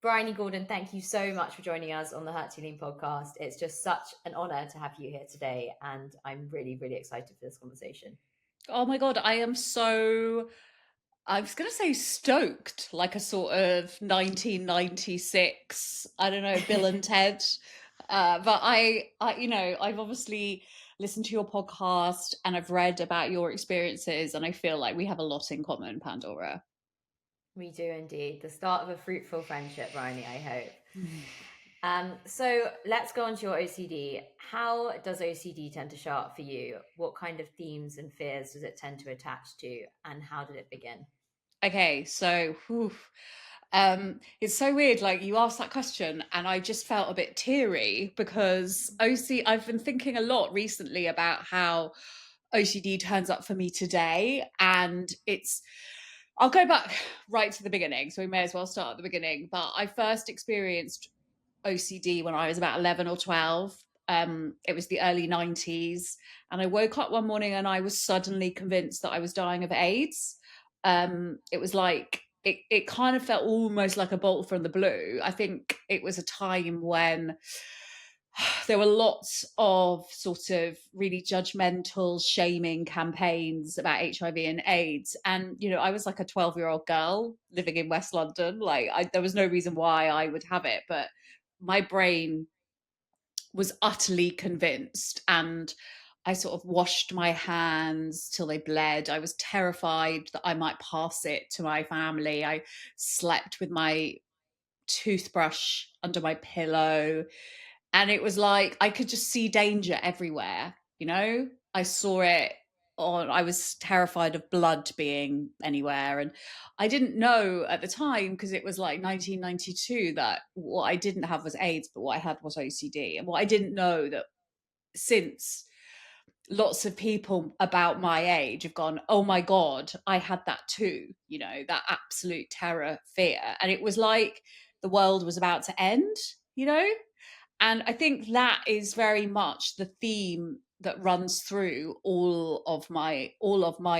Bryony Gordon, thank you so much for joining us on the Herculean podcast. It's just such an honor to have you here today, and I'm really, really excited for this conversation. Oh my God, I was going to say stoked, like a sort of 1996, I don't know, Bill and Ted. But I've obviously listened to your podcast and I've read about your experiences, and I feel like we have a lot in common, Pandora. We do indeed. The start of a fruitful friendship, Bryony, I hope. Mm. So let's go on to your OCD. How does OCD tend to show up for you? What kind of themes and fears does it tend to attach to? And how did it begin? Okay, so it's so weird. Like you asked that question, and I just felt a bit teary because I've been thinking a lot recently about how OCD turns up for me today, and I'll go back right to the beginning, so we may as well start at the beginning. But I first experienced OCD when I was about 11 or 12. It was the early 90s, and I woke up one morning and I was suddenly convinced that I was dying of AIDS. It was like it kind of felt almost like a bolt from the blue. I think it was a time when there were lots of sort of really judgmental, shaming campaigns about HIV and AIDS. And, I was like a 12-year-old girl living in West London. There was no reason why I would have it, but my brain was utterly convinced. And I sort of washed my hands till they bled. I was terrified that I might pass it to my family. I slept with my toothbrush under my pillow. And it was like I could just see danger everywhere. I saw it I was terrified of blood being anywhere. And I didn't know at the time, because it was like 1992, that what I didn't have was AIDS, but what I had was OCD. And what I didn't know that since lots of people about my age have gone, oh my God, I had that too, that absolute terror, fear. And it was like the world was about to end. And I think that is very much the theme that runs through all of my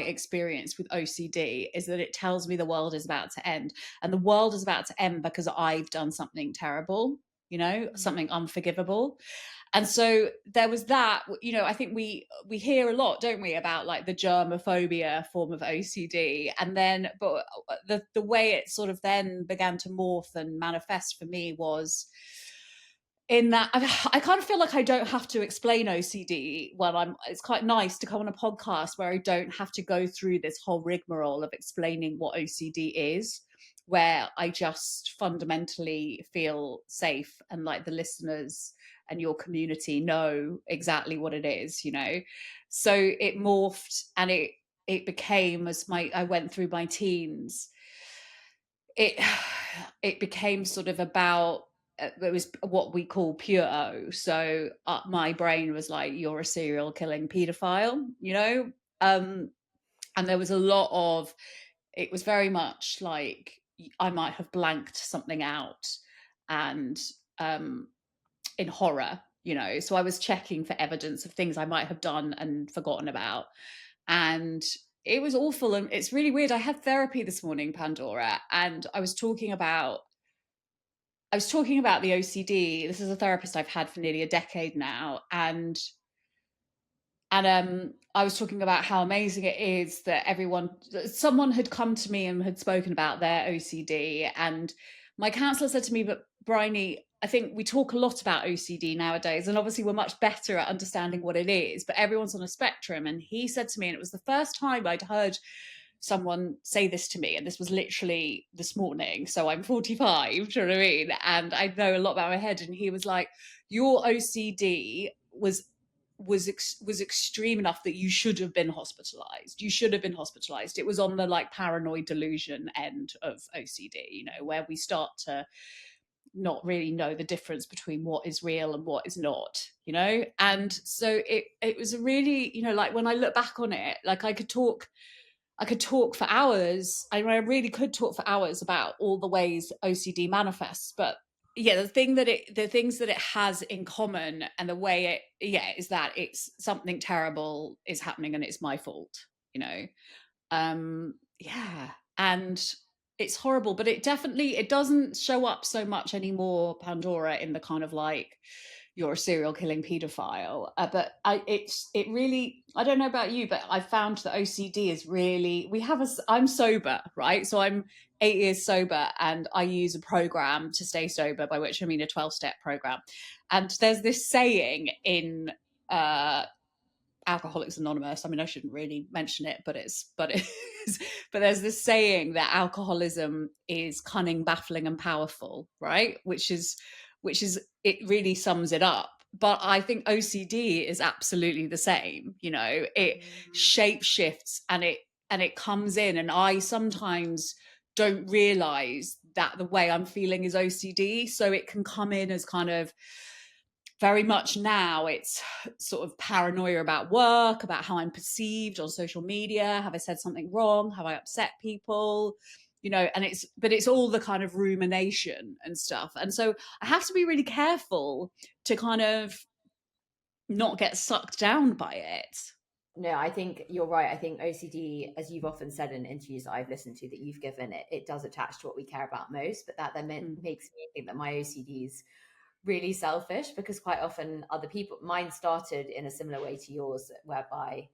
experience with OCD, is that it tells me the world is about to end. And the world is about to end because I've done something terrible, something unforgivable. And so there was that. I think we hear a lot, don't we, about like the germophobia form of OCD. And then but the way it sort of then began to morph and manifest for me was in that I kind of feel like I don't have to explain OCD when it's quite nice to come on a podcast where I don't have to go through this whole rigmarole of explaining what OCD is, where I just fundamentally feel safe, and like the listeners and your community know exactly what it is. So it morphed, and it became, as I went through my teens, it it became sort of about it was what we call pure O. So my brain was like, you're a serial killing pedophile. um and there was a lot of, it was very much like I might have blanked something out, and um in horror. So I was checking for evidence of things I might have done and forgotten about. And it was awful. And it's really weird. I had therapy this morning, Pandora, and I was talking about the OCD. This is a therapist I've had for nearly a decade now. And I was talking about how amazing it is that someone had come to me and had spoken about their OCD. And my counselor said to me, but Bryony, I think we talk a lot about OCD nowadays, and obviously we're much better at understanding what it is, but everyone's on a spectrum. And he said to me, and it was the first time I'd heard someone say this to me, and this was literally this morning, so I'm 45, do you know what I mean, and I know a lot about my head. And he was like, your OCD was extreme enough that you should have been hospitalized. It was on the like paranoid delusion end of OCD, where we start to not really know the difference between what is real and what is not. And so it was a really, like when I look back on it, like I could talk for hours. I really could talk for hours about all the ways OCD manifests. But yeah, the things that it has in common, and the way is that it's something terrible is happening and it's my fault. Yeah. And it's horrible, but it doesn't show up so much anymore, Pandora, in the kind of like you're a serial killing paedophile. But it really, I don't know about you, but I found that OCD is really, I'm sober, right? So I'm 8 years sober, and I use a program to stay sober, by which I mean a 12-step program. And there's this saying in uh Alcoholics Anonymous. I mean, I shouldn't really mention it, but but there's this saying that alcoholism is cunning, baffling, and powerful, right? Which is it really sums it up. But I think OCD is absolutely the same. It Mm. shape shifts, and it comes in, and I sometimes don't realize that the way I'm feeling is OCD. So it can come in as kind of very much now it's sort of paranoia about work, about how I'm perceived on social media. Have I said something wrong? Have I upset people? And it's all the kind of rumination and stuff. And so I have to be really careful to kind of not get sucked down by it. No, I think you're right. I think OCD, as you've often said in interviews that I've listened to that you've given, it does attach to what we care about most. But that then Mm. makes me think that my OCD is really selfish, because quite often other people, mine started in a similar way to yours, whereby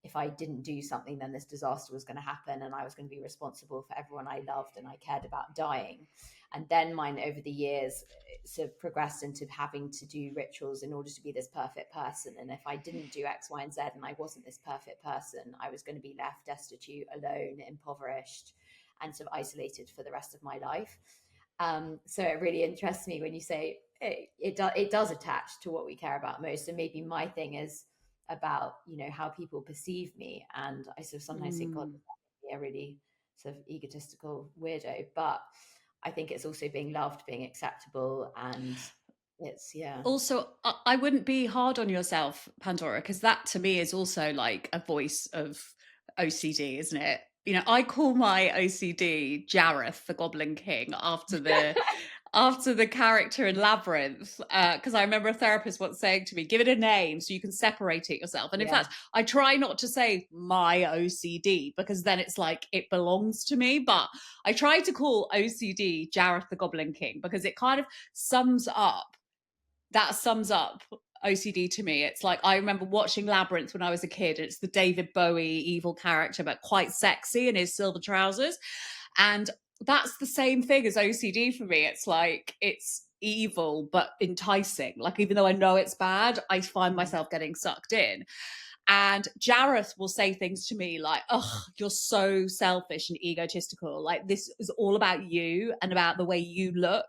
if I didn't do something, then this disaster was going to happen and I was going to be responsible for everyone I loved and I cared about dying. And then mine over the years sort of progressed into having to do rituals in order to be this perfect person. And if I didn't do X, Y, and Z and I wasn't this perfect person, I was going to be left destitute, alone, impoverished, and sort of isolated for the rest of my life. So it really interests me when you say it does attach to what we care about most. And maybe my thing is about how people perceive me, and I sort of sometimes think, God, Mm. a really sort of egotistical weirdo, but I think it's also being loved, being acceptable, and it's yeah. Also, I wouldn't be hard on yourself, Pandora, because that to me is also like a voice of OCD, isn't it? I call my OCD Jareth, the Goblin King, after the character in Labyrinth, because I remember a therapist once saying to me, "Give it a name so you can separate it yourself." And in Yeah. fact, I try not to say my OCD because then it's like it belongs to me. But I try to call OCD Jareth, the Goblin King, because it kind of sums up sums up OCD to me. It's like I remember watching Labyrinth when I was a kid. It's the David Bowie evil character, but quite sexy in his silver trousers. And that's the same thing as OCD for me. It's like it's evil but enticing. Like even though I know it's bad, I find Mm. myself getting sucked in. And Jareth will say things to me like, "Oh, you're so selfish and egotistical. Like this is all about you and about the way you look,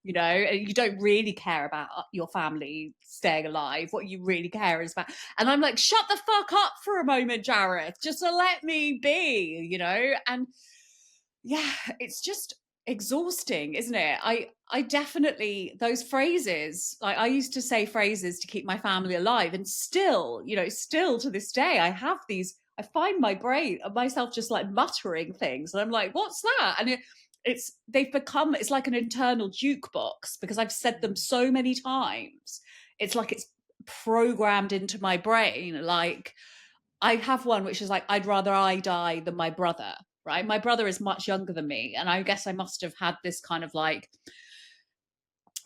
and you don't really care about your family staying alive. What you really care is about." And I'm like, "Shut the fuck up for a moment, Jareth. Just to let me be. And yeah, it's just exhausting, isn't it? I definitely, those phrases, like I used to say phrases to keep my family alive, and still to this day I have these. I find myself just like muttering things, and I'm like, what's that? And it's like an internal jukebox because I've said them Mm. so many times. It's like it's programmed into my brain. Like I have one which is like, I'd rather I die than my brother, right? My brother is much younger than me. And I guess I must have had this kind of like,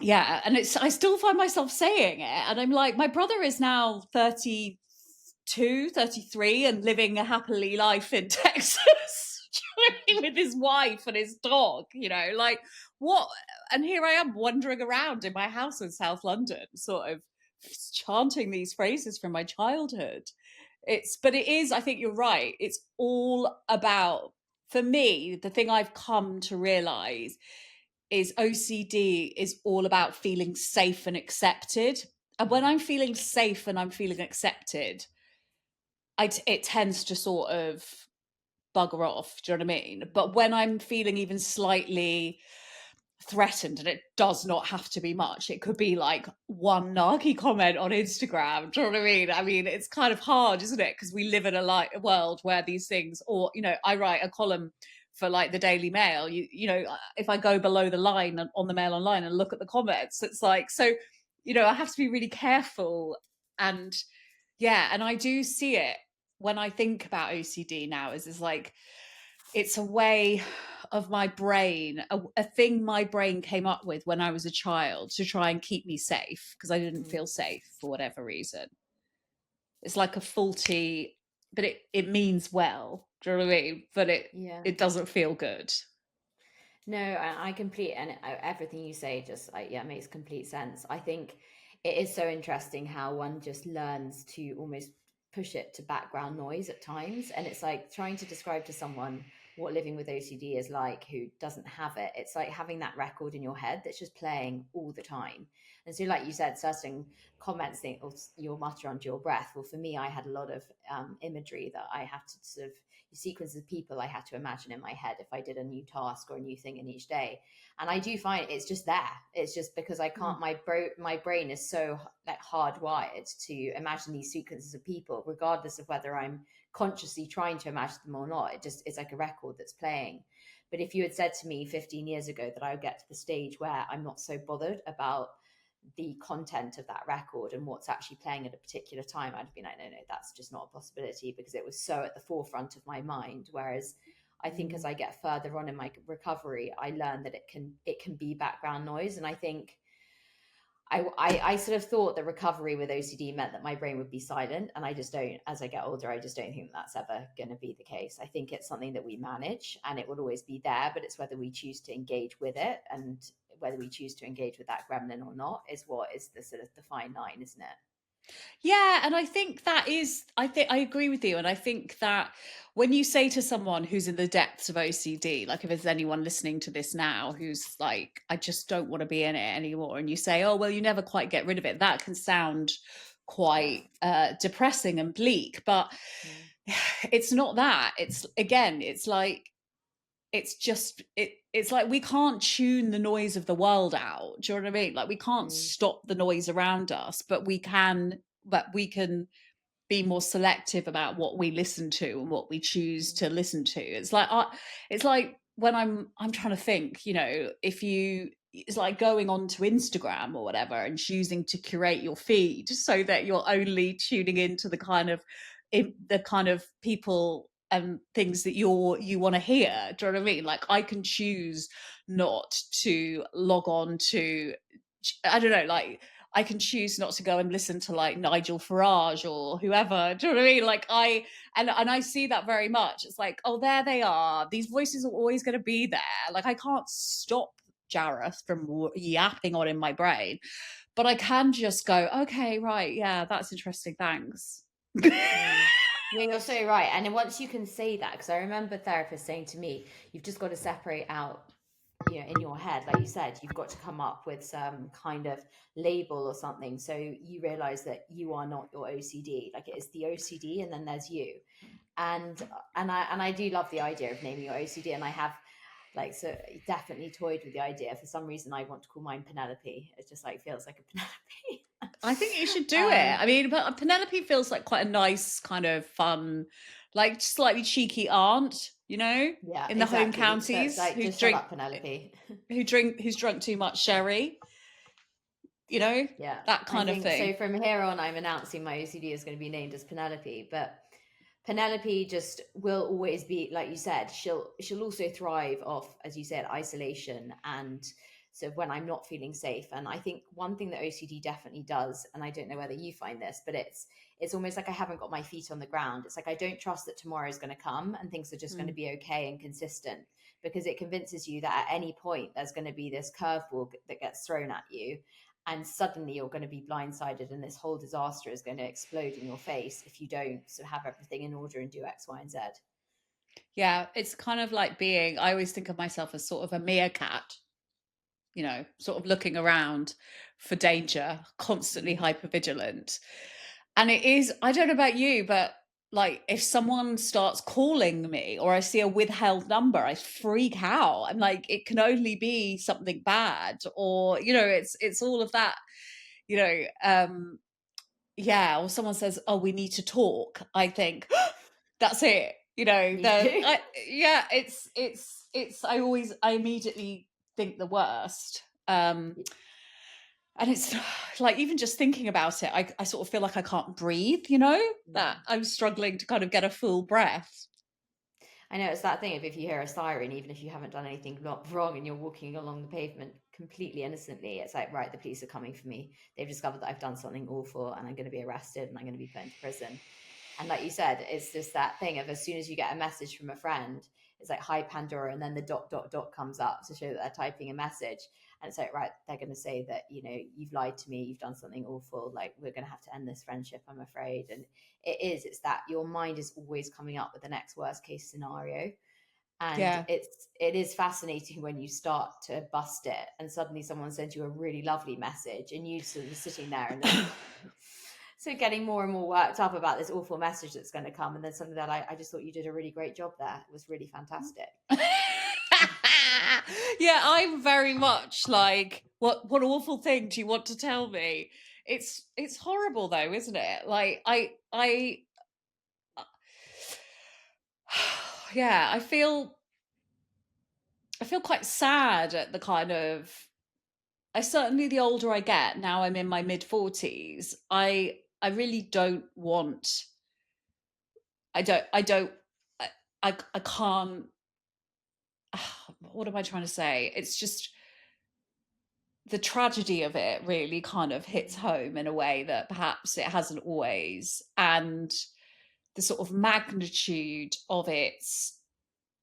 yeah. And I still find myself saying it. And I'm like, my brother is now 32, 33, and living a happily life in Texas. With his wife and his dog, like what? And here I am wandering around in my house in South London, sort of chanting these phrases from my childhood. But it is, I think you're right. It's all about, for me, the thing I've come to realize is OCD is all about feeling safe and accepted. And when Mm. I'm feeling safe and I'm feeling accepted, it tends to sort of bugger off. Do you know what I mean? But when I'm feeling even slightly threatened, and it does not have to be much, it could be like one narky comment on Instagram. Do you know what I mean? I mean, it's kind of hard, isn't it? Because we live in a world where these things, or I write a column for like the Daily Mail. If I go below the line on the Mail Online and look at the comments, it's like, so I have to be really careful. And yeah, and I do see it when I think about OCD now, is like it's a way of my brain, a thing my brain came up with when I was a child to try and keep me safe because I didn't Mm. feel safe for whatever reason. It's like a faulty, but it means well. Do you know what I mean? But Yeah. it doesn't feel good. No, I complete, and everything you say just like, yeah, makes complete sense. I think it is so interesting how one just learns to almost push it to background noise at times, and it's like trying to describe to someone what living with OCD is like who doesn't have it. It's like having that record in your head that's just playing all the time. And so, like you said, certain comments think, or you'll mutter under your breath. Well, for me, I had a lot of imagery that I have to sort of sequences of people I had to imagine in my head if I did a new task or a new thing in each day. And I do find it's just there. It's just because I Mm. can't. My brain is so like hardwired to imagine these sequences of people, regardless of whether I'm consciously trying to imagine them or not. It's like a record that's playing. But if you had said to me 15 years ago that I would get to the stage where I'm not so bothered about the content of that record and what's actually playing at a particular time, I'd be like, no, that's just not a possibility, because it was so at the forefront of my mind. Whereas I think as Mm. I get further on in my recovery, I learn that it can be background noise. And I think I sort of thought that recovery with OCD meant that my brain would be silent, and I just don't. As I get older, I just don't think that's ever going to be the case. I think it's something that we manage, and it will always be there, but it's whether we choose to engage with it, and whether we choose to engage with that gremlin or not is what is the sort of the fine line, isn't it? Yeah, and I think I agree with you. And I think that when you say to someone who's in the depths of OCD, like if there's anyone listening to this now who's like, I just don't want to be in it anymore, and you say, oh, well, you never quite get rid of it, that can sound Yeah. quite depressing and bleak. But Mm, it's not that. It's again, it's like it's like we can't tune the noise of the world out. Do you know what I mean? Like we can't mm, stop the noise around us, but we can be more selective about what we listen to and what we choose mm, to listen to. It's like when I'm trying to think, if you it's like going onto Instagram or whatever and choosing to curate your feed so that you're only tuning into the kind of people and things that you want to hear. Do you know what I mean? Like I can choose not to log on to, I don't know, like I can choose not to go and listen to like Nigel Farage or whoever. Do you know what I mean? Like and I see that very much. It's like, oh, there they are. These voices are always going to be there. Like I can't stop Jareth from yapping on in my brain, but I can just go, okay, right, yeah, that's interesting. Thanks. mm. No, you're so right. And then once you can say that, because I remember therapists saying to me, you've just got to separate out, in your head, like you said, you've got to come up with some kind of label or something, so you realize that you are not your OCD. Like it is the OCD, and then there's you. And I do love the idea of naming your OCD, and I have like, so definitely toyed with the idea. For some reason I want to call mine Penelope. It just like feels like a Penelope. I think you should do it. um I mean, but Penelope feels like quite a nice, kind of fun, like slightly cheeky aunt, yeah, in the home exactly. So it's counties like, just shut up, Penelope. who's drunk too much sherry, you know, Yeah, that I kind of think so. thing. From here on, I'm announcing my OCD is going to be named as Penelope, but Penelope just will always be, like you said, she'll also thrive off, as you said, isolation, and so when I'm not feeling safe. And I think one thing that OCD definitely does, and I don't know whether you find this, but it's almost like I haven't got my feet on the ground. It's like I don't trust that tomorrow is going to come and things are just going to Mm. be okay and consistent, because it convinces you that at any point there's going to be this curveball that gets thrown at you, and suddenly you're going to be blindsided, and this whole disaster is going to explode in your face if you don't sort of have everything in order and do X, Y, and Z. Yeah, it's kind of like I always think of myself as sort of a meerkat, sort of looking around for danger, constantly Mm, hyper vigilant. And it is, I don't know about you, but like if someone starts calling me or I see a withheld number, I freak out. I'm like, it can only be something bad, or it's all of that, you know. Yeah, or someone says, "Oh, we need to talk." I think that's it. me too. Yeah, it's. I immediately think the worst. And it's like even just thinking about it, I sort of feel like I can't breathe. That Mm. I'm struggling to kind of get a full breath. I know it's that thing of if you hear a siren, even if you haven't done anything wrong and you're walking along the pavement completely innocently, it's like, right, the police are coming for me. They've discovered that I've done something awful and I'm going to be arrested and I'm going to be put into prison. And like you said, it's just that thing of as soon as you get a message from a friend, it's like, hi, Pandora. And then the dot, dot, dot comes up to show that they're typing a message. And it's like, right, they're going to say that, you know, you've lied to me, you've done something awful. Like, we're going to have to end this friendship, I'm afraid. And it's that your mind is always coming up with the next worst case scenario. And Yeah. it is fascinating when you start to bust it and suddenly someone sends you a really lovely message and you sort of sitting there and then so getting more and more worked up about this awful message that's going to come. And then something that I just thought you did a really great job there. It was really fantastic. Yeah, I'm very much like, what awful thing do you want to tell me? It's horrible though, isn't it? Like I yeah, I feel quite sad at the kind of, I certainly, the older I get, now I'm in my mid 40s, I really don't want, I don't I can't, what am I trying to say? It's just the tragedy of it really kind of hits home in a way that perhaps it hasn't always. And the sort of magnitude of its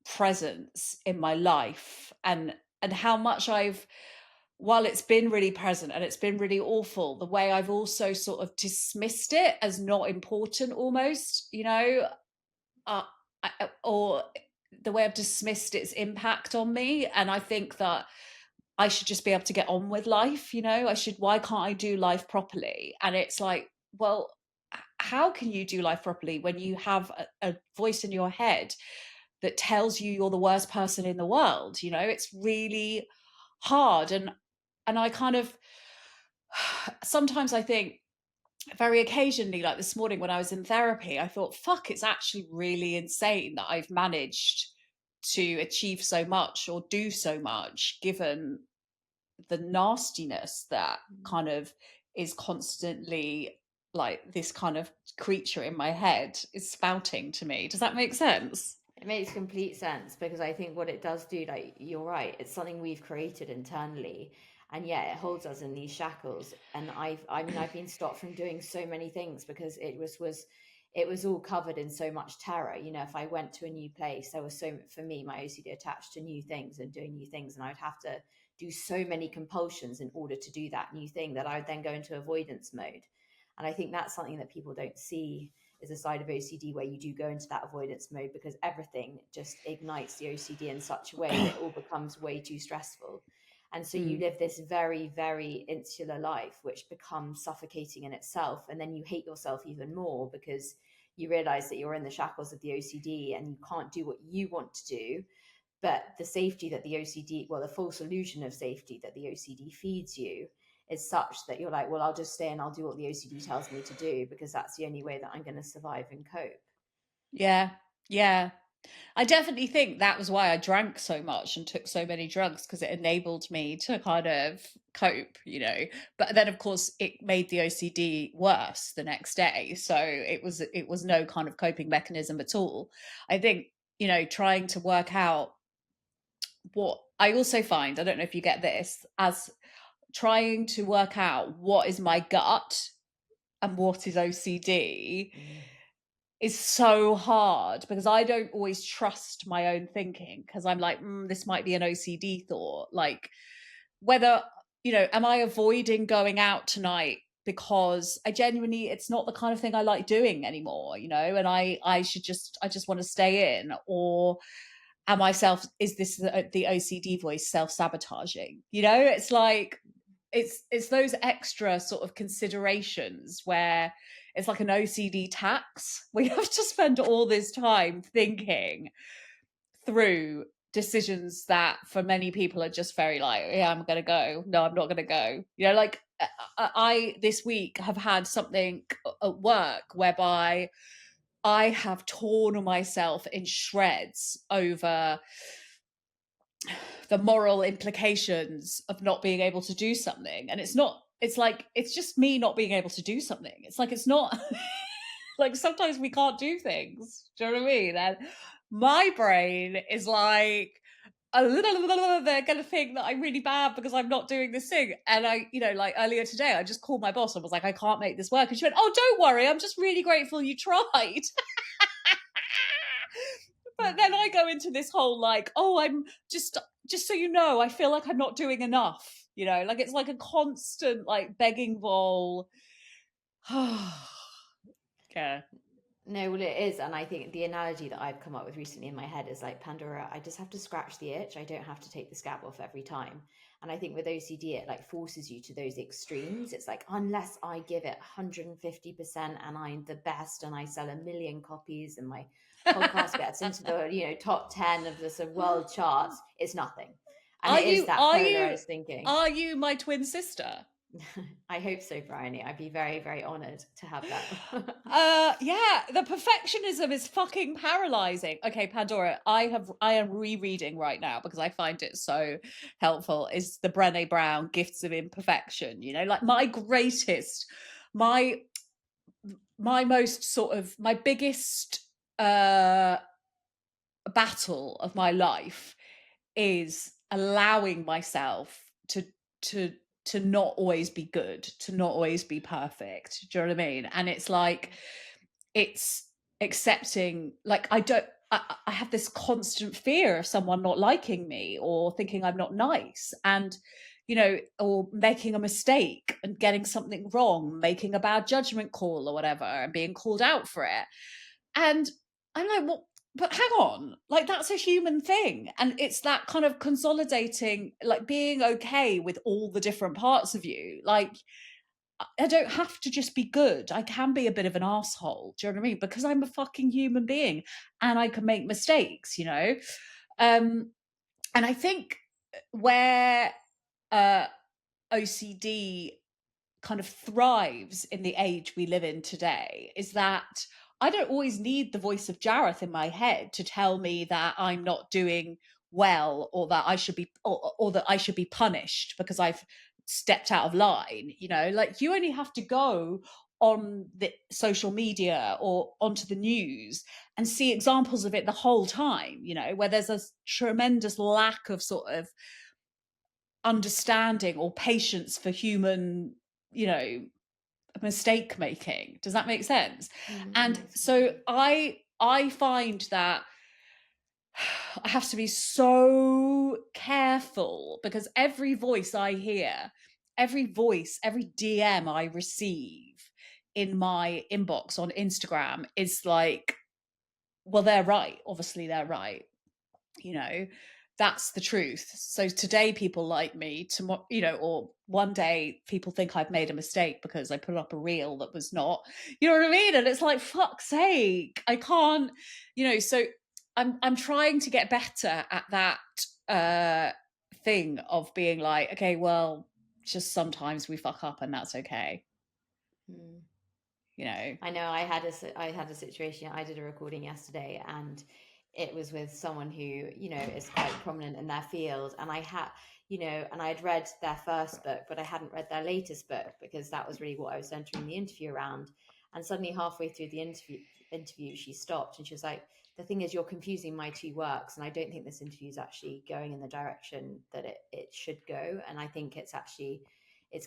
presence in my life, and how much I've, while it's been really present and it's been really awful, the way I've also sort of dismissed it as not important almost, you know, uh, or the way I've dismissed its impact on me. And I think that I should just be able to get on with life, you know, why can't I do life properly? And it's like, well, how can you do life properly when you have a voice in your head that tells you you're the worst person in the world? You know, it's really hard. And I kind of, sometimes I think, very occasionally, like this morning when I was in therapy, I thought, fuck, it's actually really insane that I've managed to achieve so much or do so much given the nastiness that kind of is constantly, like, this kind of creature in my head is spouting to me. Does that make sense? It makes complete sense because I think what it does do, like you're right, it's something we've created internally, and yet it holds us in these shackles. And I mean, I've been stopped from doing so many things because it was all covered in so much terror. You know, if I went to a new place, there was so, for me, my OCD attached to new things and doing new things, and I would have to do so many compulsions in order to do that new thing that I would then go into avoidance mode. And I think that's something that people don't see is a side of OCD where you do go into that avoidance mode because everything just ignites the OCD in such a way that it all becomes way too stressful. And so you Mm. live this very, very insular life, which becomes suffocating in itself. And then you hate yourself even more because you realize that you're in the shackles of the OCD and you can't do what you want to do. But the safety that the OCD, well, the false illusion of safety that the OCD feeds you is such that you're like, well, I'll just stay and I'll do what the OCD tells me to do because that's the only way that I'm going to survive and cope. Yeah. Yeah. I definitely think that was why I drank so much and took so many drugs, because it enabled me to kind of cope, you know. But then of course it made the OCD worse the next day. So it was no kind of coping mechanism at all. I think, you know, trying to work out what I also find, I don't know if you get this, as trying to work out what is my gut and what is OCD Mm. is so hard, because I don't always trust my own thinking, because I'm like, this might be an OCD thought. Like, whether, you know, am I avoiding going out tonight because I genuinely, it's not the kind of thing I like doing anymore, you know, and I just want to stay in, or am I is this the OCD voice self-sabotaging? You know, it's like, it's those extra sort of considerations where it's like an OCD tax. We have to spend all this time thinking through decisions that for many people are just very like, yeah, I'm gonna go, no, I'm not gonna go, you know. Like, I this week have had something at work whereby I have torn myself in shreds over the moral implications of not being able to do something. And it's not, it's like, it's just me not being able to do something. It's like, it's not like, sometimes we can't do things. Do you know what I mean? my brain is like, they're going to think that I'm really bad because I'm not doing this thing. And I, like earlier today, I just called my boss and was like, I can't make this work. And she went, oh, don't worry. I'm just really grateful you tried. But then I go into this whole like, oh, I'm just so you know, I feel like I'm not doing enough. Like it's like a constant like begging bowl. Yeah. No, well, it is. And I think the analogy that I've come up with recently in my head is like, Pandora, I just have to scratch the itch. I don't have to take the scab off every time. And I think with OCD, it like forces you to those extremes. It's like, unless I give it 150% and I'm the best and I sell 1 million copies and my podcast gets into the, top 10 of the sort of world charts, it's nothing. And Are it is you that are you polarized thinking. are you my twin sister? I hope so, Bryony. I'd be very, very honored to have that. Yeah, the perfectionism is fucking paralyzing. Okay, Pandora, I am rereading right now because I find it so helpful. Is the Brené Brown Gifts of Imperfection? Like my most sort of my biggest battle of my life is allowing myself to not always be good, to not always be perfect. Do you know what I mean? And it's like, it's accepting, like, I have this constant fear of someone not liking me or thinking I'm not nice, and or making a mistake and getting something wrong, making a bad judgment call or whatever, and being called out for it. And I'm like, well, but hang on, like that's a human thing. And it's that kind of consolidating, like being okay with all the different parts of you. Like, I don't have to just be good. I can be a bit of an asshole. Do you know what I mean? Because I'm a fucking human being and I can make mistakes, And I think where OCD kind of thrives in the age we live in today is that I don't always need the voice of Jareth in my head to tell me that I'm not doing well, or that I should be, or that I should be punished because I've stepped out of line. Like you only have to go on the social media or onto the news and see examples of it the whole time, where there's a tremendous lack of sort of understanding or patience for human, mistake making. Does that make sense? And so I find that I have to be so careful, because every voice I hear, every voice, every DM I receive in my inbox on Instagram is like, well, they're right. Obviously, they're right. That's the truth. So today people like me, tomorrow, or one day people think I've made a mistake because I put up a reel that was not, you know what I mean? And it's like, fuck's sake, I can't, so I'm trying to get better at that thing of being like, okay, well, just sometimes we fuck up and that's okay. I know I had a situation. I did a recording yesterday, and it was with someone who is quite prominent in their field, and I had and I'd read their first book, but I hadn't read their latest book because that was really what I was centering the interview around. And suddenly, halfway through the interview, she stopped and she was like, "The thing is, you're confusing my two works, and I don't think this interview is actually going in the direction that it should go. And I think it's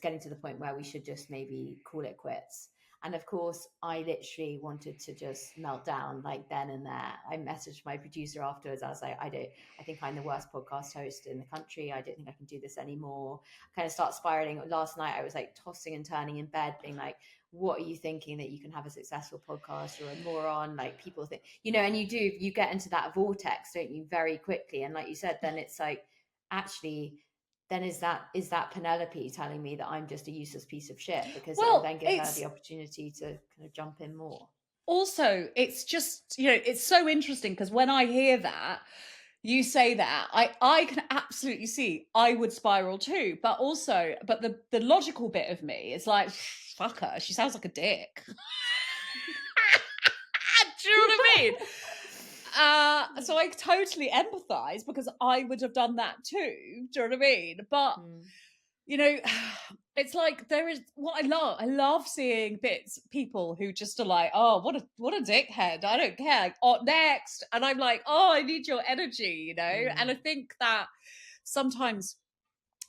getting to the point where we should just maybe call it quits." And of course, I literally wanted to just melt down like then and there. I messaged my producer afterwards. I was like, I think I'm the worst podcast host in the country. I don't think I can do this anymore. I kind of start spiraling. Last night, I was like tossing and turning in bed, being like, what are you thinking that you can have a successful podcast? You're a moron. Like people think, and you get into that vortex, don't you, very quickly. And like you said, then it's like, actually, then is that Penelope telling me that I'm just a useless piece of shit, because it'll then give her the opportunity to kind of jump in more. Also, it's just, it's so interesting because when I hear that, you say that, I can absolutely see I would spiral too, but the logical bit of me is like, fuck her, she sounds like a dick. Do you know what I mean? So I totally empathize, because I would have done that too. Do you know what I mean? But it's like there is what I love seeing people who just are like, oh, what a dickhead. I don't care. Like, oh, next. And I'm like, oh, I need your energy, you know? And I Mm, think that sometimes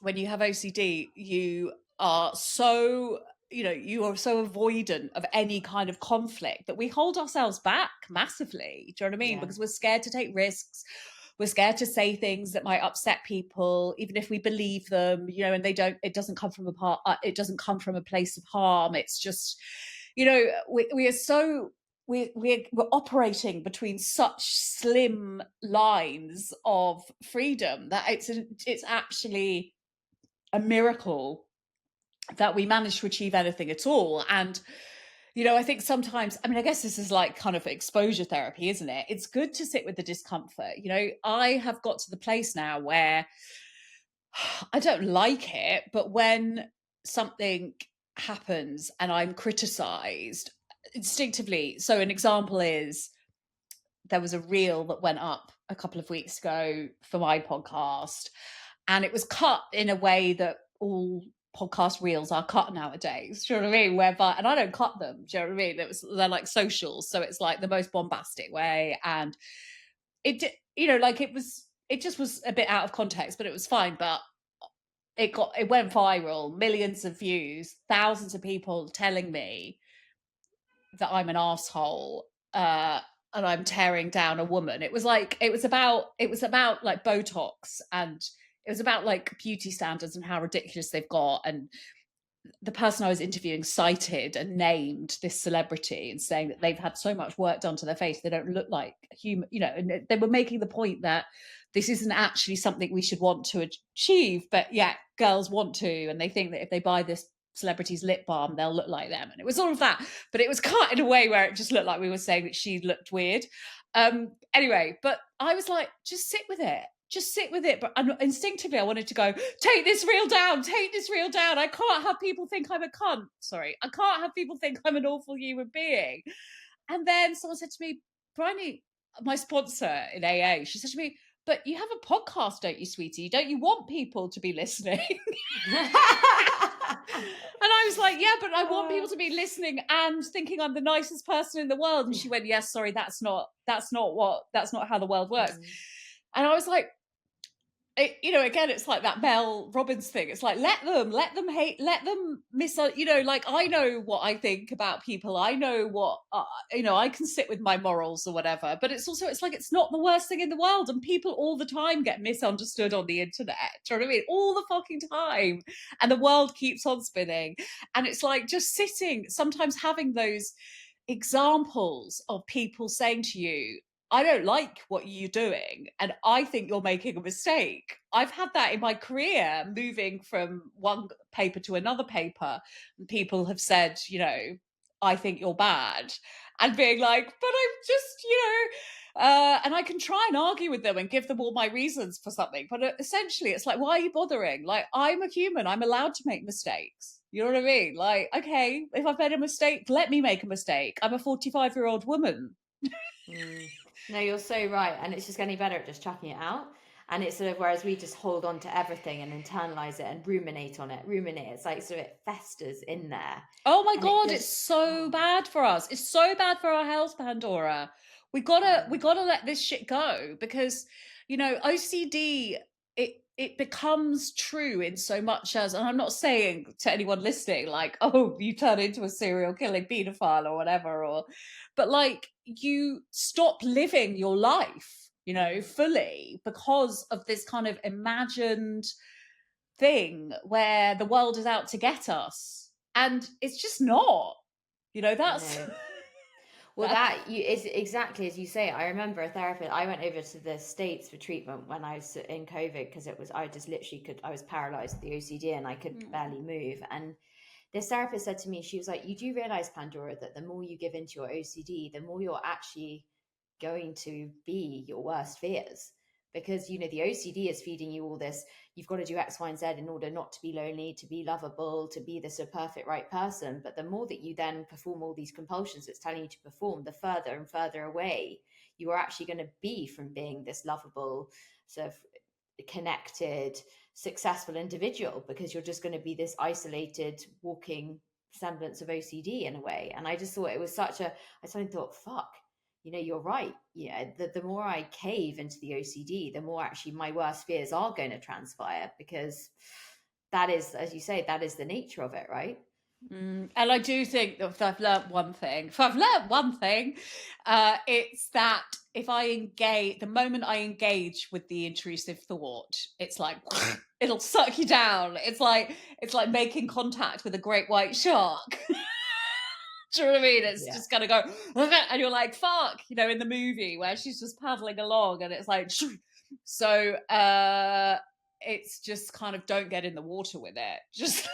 when you have OCD, you are so, you are so avoidant of any kind of conflict that we hold ourselves back massively. Do you know what I mean? yeah. Because we're scared to take risks. We're scared to say things that might upset people, even if we believe them, and it doesn't come from it doesn't come from a place of harm. It's just, we are so, we're operating between such slim lines of freedom that it's actually a miracle that we manage to achieve anything at all. And I think sometimes, I mean, I guess this is like kind of exposure therapy, isn't it? It's good to sit with the discomfort. I have got to the place now where I don't like it, but when something happens and I'm criticized instinctively, so an example is there was a reel that went up a couple of weeks ago for my podcast, and it was cut in a way that all podcast reels are cut nowadays. Do you know what I mean? Whereby, and I don't cut them. Do you know what I mean? They're like socials, so it's like the most bombastic way, and like it just was a bit out of context, but it was fine. But it went viral, millions of views, thousands of people telling me that I'm an asshole, and I'm tearing down a woman. It was about like Botox, and it was about like beauty standards and how ridiculous they've got. And the person I was interviewing cited and named this celebrity and saying that they've had so much work done to their face they don't look like human, and they were making the point that this isn't actually something we should want to achieve, but yeah, girls want to, and they think that if they buy this celebrity's lip balm they'll look like them. And it was all of that, but it was cut in a way where it just looked like we were saying that she looked weird. Anyway, but I was like, just sit with it, but instinctively I wanted to go, take this reel down, I can't have people think I'm a cunt. Sorry, I can't have people think I'm an awful human being. And then someone said to me, Bryony, my sponsor in AA, she said to me, but you have a podcast, don't you, sweetie? Don't you want people to be listening? And I was like, yeah, but I want people to be listening and thinking I'm the nicest person in the world. And she went, yes, sorry, that's not how the world works. Mm, And I was like, again, it's like that Mel Robbins thing. It's like, let them hate, let them like, I know what I think about people. I know what, I can sit with my morals or whatever, but it's like, it's not the worst thing in the world. And people all the time get misunderstood on the internet. Do you know what I mean? All the fucking time. And the world keeps on spinning. And it's like just sitting, sometimes having those examples of people saying to you, I don't like what you're doing, and I think you're making a mistake. I've had that in my career, moving from one paper to another paper, and people have said, I think you're bad, and being like, but I'm just, and I can try and argue with them and give them all my reasons for something, but essentially it's like, why are you bothering? Like, I'm a human, I'm allowed to make mistakes. You know what I mean? Like, okay, if I've made a mistake, let me make a mistake. I'm a 45-year-old woman. mm. No, you're so right. And it's just getting better at just chucking it out. And it's sort of, whereas we just hold on to everything and internalize it and ruminate on it, it's like sort of it festers in there. Oh my And it God, it's just, so oh, bad for us. It's so bad for our health, Pandora. We mm, gotta let this shit go, because OCD, it becomes true in so much as, and I'm not saying to anyone listening like, oh, you turn into a serial killing pedophile or whatever, but like, you stop living your life, mm, fully, because of this kind of imagined thing where the world is out to get us, and it's just not. That's no. Well, that. that you is exactly as you say. I remember a therapist. I went over to the States for treatment when I was in COVID because I just literally I was paralyzed with the OCD and I could Mm. barely move. And this therapist said to me, she was like, you do realize, Pandora, that the more you give into your OCD, the more you're actually going to be your worst fears. Because, the OCD is feeding you all this, you've got to do X, Y, and Z in order not to be lonely, to be lovable, to be this a perfect right person. But the more that you then perform all these compulsions it's telling you to perform, the further and further away you are actually going to be from being this lovable, sort of connected, successful individual, because you're just going to be this isolated walking semblance of OCD in a way. And I just thought it was I suddenly thought, fuck, you're right. The more I cave into the OCD, the more actually my worst fears are going to transpire, because that is, as you say, that is the nature of it, right? And I do think that if I've learnt one thing, it's that if I engage, the moment I engage with the intrusive thought, it's like it'll suck you down. It's like making contact with a great white shark. Do you know what I mean? It's Yeah. just gonna go, and you're like, fuck, in the movie where she's just paddling along and it's like, so it's just kind of don't get in the water with it. Just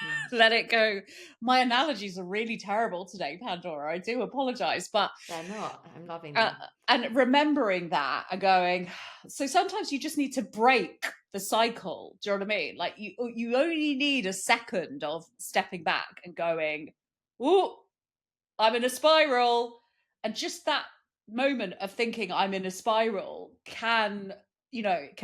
Mm. let it go. My analogies are really terrible today, Pandora. I do apologize, but They're not. I'm loving uh, them. and remembering that and going, so sometimes you just need to break the cycle. Do you know what I mean? Like you only need a second of stepping back and going, oh, I'm in a spiral. And just that moment of thinking I'm in a spiral can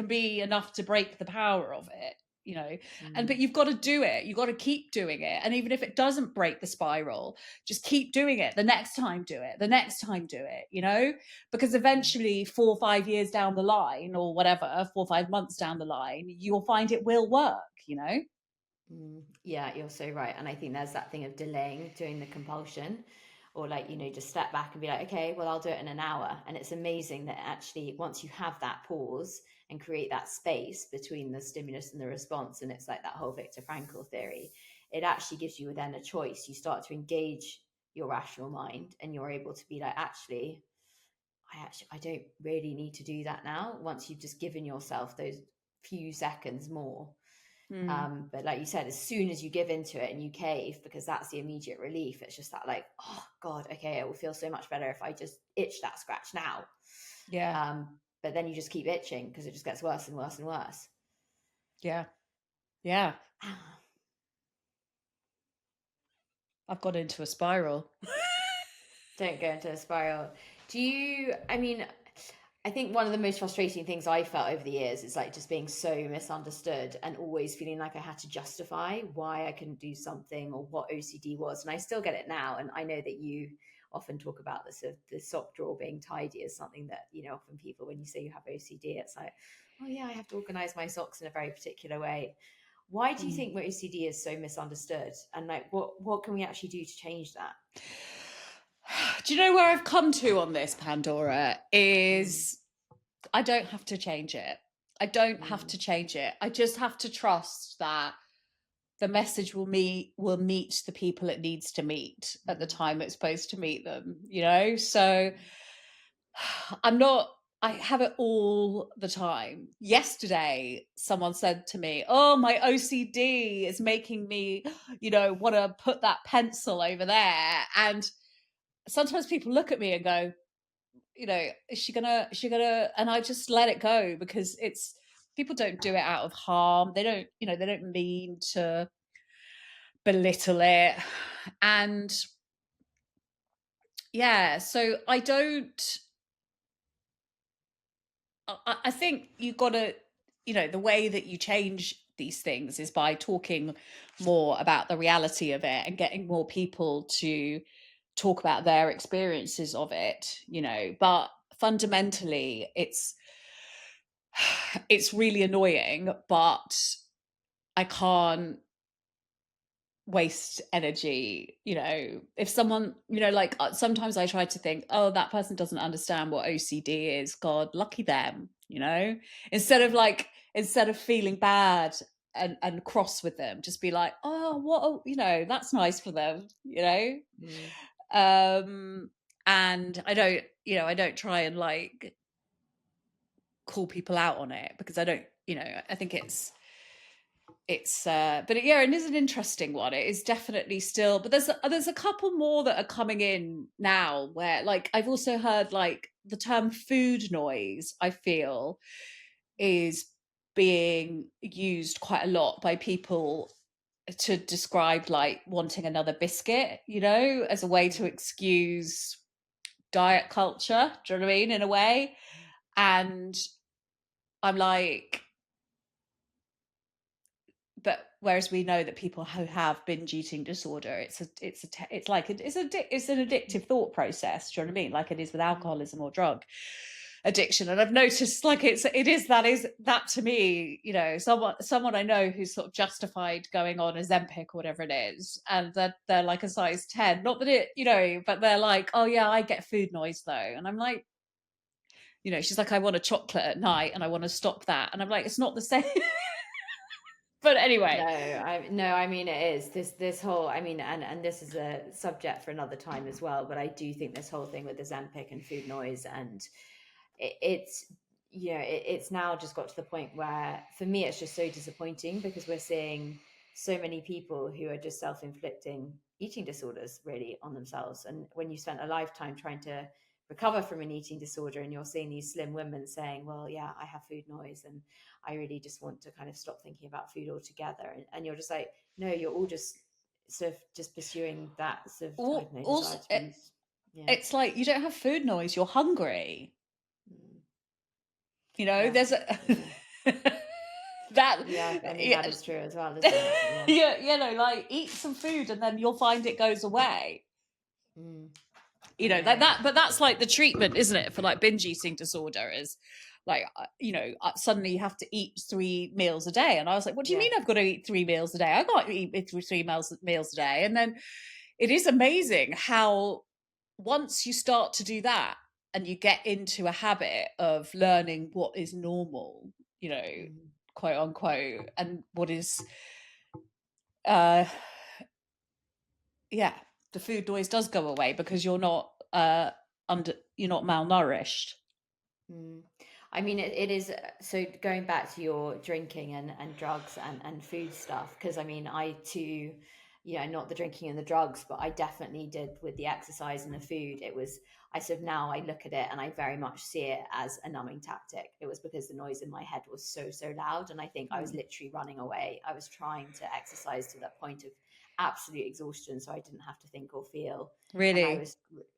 be enough to break the power of it. But Mm. you've got to do it. You've got to keep doing it. And even if it doesn't break the spiral, just keep doing it. The next time, do it. The next time, do it, because Mm. eventually 4 or 5 years down the line or whatever, 4 or 5 months down the line, you'll find it will work. Yeah, you're so right. And I think there's that thing of delaying doing the compulsion, or like, just step back and be like, okay, well, I'll do it in an hour. And it's amazing that actually, once you have that pause and create that space between the stimulus and the response, and it's like that whole Viktor Frankl theory, it actually gives you then a choice. You start to engage your rational mind, and you're able to be like, I don't really need to do that now. Once you've just given yourself those few seconds more. Mm. But like you said, as soon as you give into it and you cave, because that's the immediate relief, it's just that like, oh God, okay, it will feel so much better if I just itch that scratch now. Yeah. But then you just keep itching because it just gets worse and worse and worse. Yeah. Yeah. I've got into a spiral. Don't go into a spiral. I think one of the most frustrating things I felt over the years is like just being so misunderstood and always feeling like I had to justify why I couldn't do something or what OCD was. And I still get it now. And I know that you often talk about this of the sock drawer being tidy as something that, often people, when you say you have OCD, it's like, oh yeah, I have to organize my socks in a very particular way. Why do you Mm. think OCD is so misunderstood? And like what can we actually do to change that? Do you know where I've come to on this, Pandora? Mm, Is I don't have to change it. I don't have mm, to change it. I just have to trust that the message will meet the people it needs to meet at the mm, time it's supposed to meet them. So I'm not I have it all the time. Yesterday, someone said to me, oh, my OCD is making me, want to put that pencil over there. And sometimes people look at me and go, is she gonna, and I just let it go because it's people don't do it out of harm. They don't mean to belittle it. And yeah, so I think you gotta, the way that you change these things is by talking more about the reality of it and getting more people to talk about their experiences of it. But fundamentally it's really annoying, but I can't waste energy. If someone, like sometimes I try to think, oh, that person doesn't understand what OCD is. God, lucky them. Instead of mm, like, instead of feeling bad and cross with them, just be like, oh, that's nice for them. mm, Um, and I don't try and like call people out on it because I think but yeah, it is an interesting one. It is definitely still, but there's a couple more that are coming in now where like I've also heard like the term food noise, I feel, is being used quite a lot by people to describe like wanting another biscuit, as a way to mm, excuse diet culture. Do you know what I mean? In a way. And I'm like, but whereas we know that people who have binge eating disorder, it's like it's an addictive thought process. Do you know what I mean? Like it is with Mm. alcoholism or drug addiction. And I've noticed like it is that to me, you know, someone I know who's sort of justified going on Ozempic or whatever it is, and they're like a size 10. Not that it, you know, but they're like, oh yeah, I get food noise though, and I'm like, you know, she's like, I want a chocolate at night and I want to stop that, and I'm like, it's not the same. But No, anyway, I mean it is this whole, I mean, and this is a subject for another time as well, but I do think this whole thing with the Ozempic and food noise, and it's, you know, it's now just got to the point where for me it's just so disappointing, because we're seeing so many people who are just self-inflicting eating disorders really on themselves. And when you spent a lifetime trying to recover from an eating disorder, and you're seeing these slim women saying, well, yeah, I have food noise and I really just want to kind of stop thinking about food altogether, and you're just like, no, you're all just sort of just pursuing that sort of, I don't know, also desire to be, yeah. it's like you don't have food noise, you're hungry. Mm. You know, Yeah, there's a yeah. that Yeah, I mean that yeah, is true as well, isn't it? Yeah. yeah, you know, like eat some food and then you'll find it goes away. Mm, You I know, that know. that but that's like the treatment, isn't it, for like binge eating disorder is like you know, suddenly you have to eat 3 meals a day, and I was like, what do you Yeah. mean I've got to eat 3 meals a day? I can't eat 3 meals a day. And then it is amazing how once you start to do that and you get into a habit of learning what is normal, you know, Mm, quote unquote, and what is uh yeah, the food noise does go away because you're not malnourished. mm. I mean, it is. So going back to your drinking and drugs and food stuff, because I mean, I too, you know, not the drinking and the drugs, but I definitely did with the exercise and the food. It was, I sort of, now I look at it and I very much see it as a numbing tactic. It was because the noise in my head was so loud. And I think I was Mm. literally running away. I was trying to exercise to that point of absolute exhaustion so I didn't have to think or feel. And I Really? was,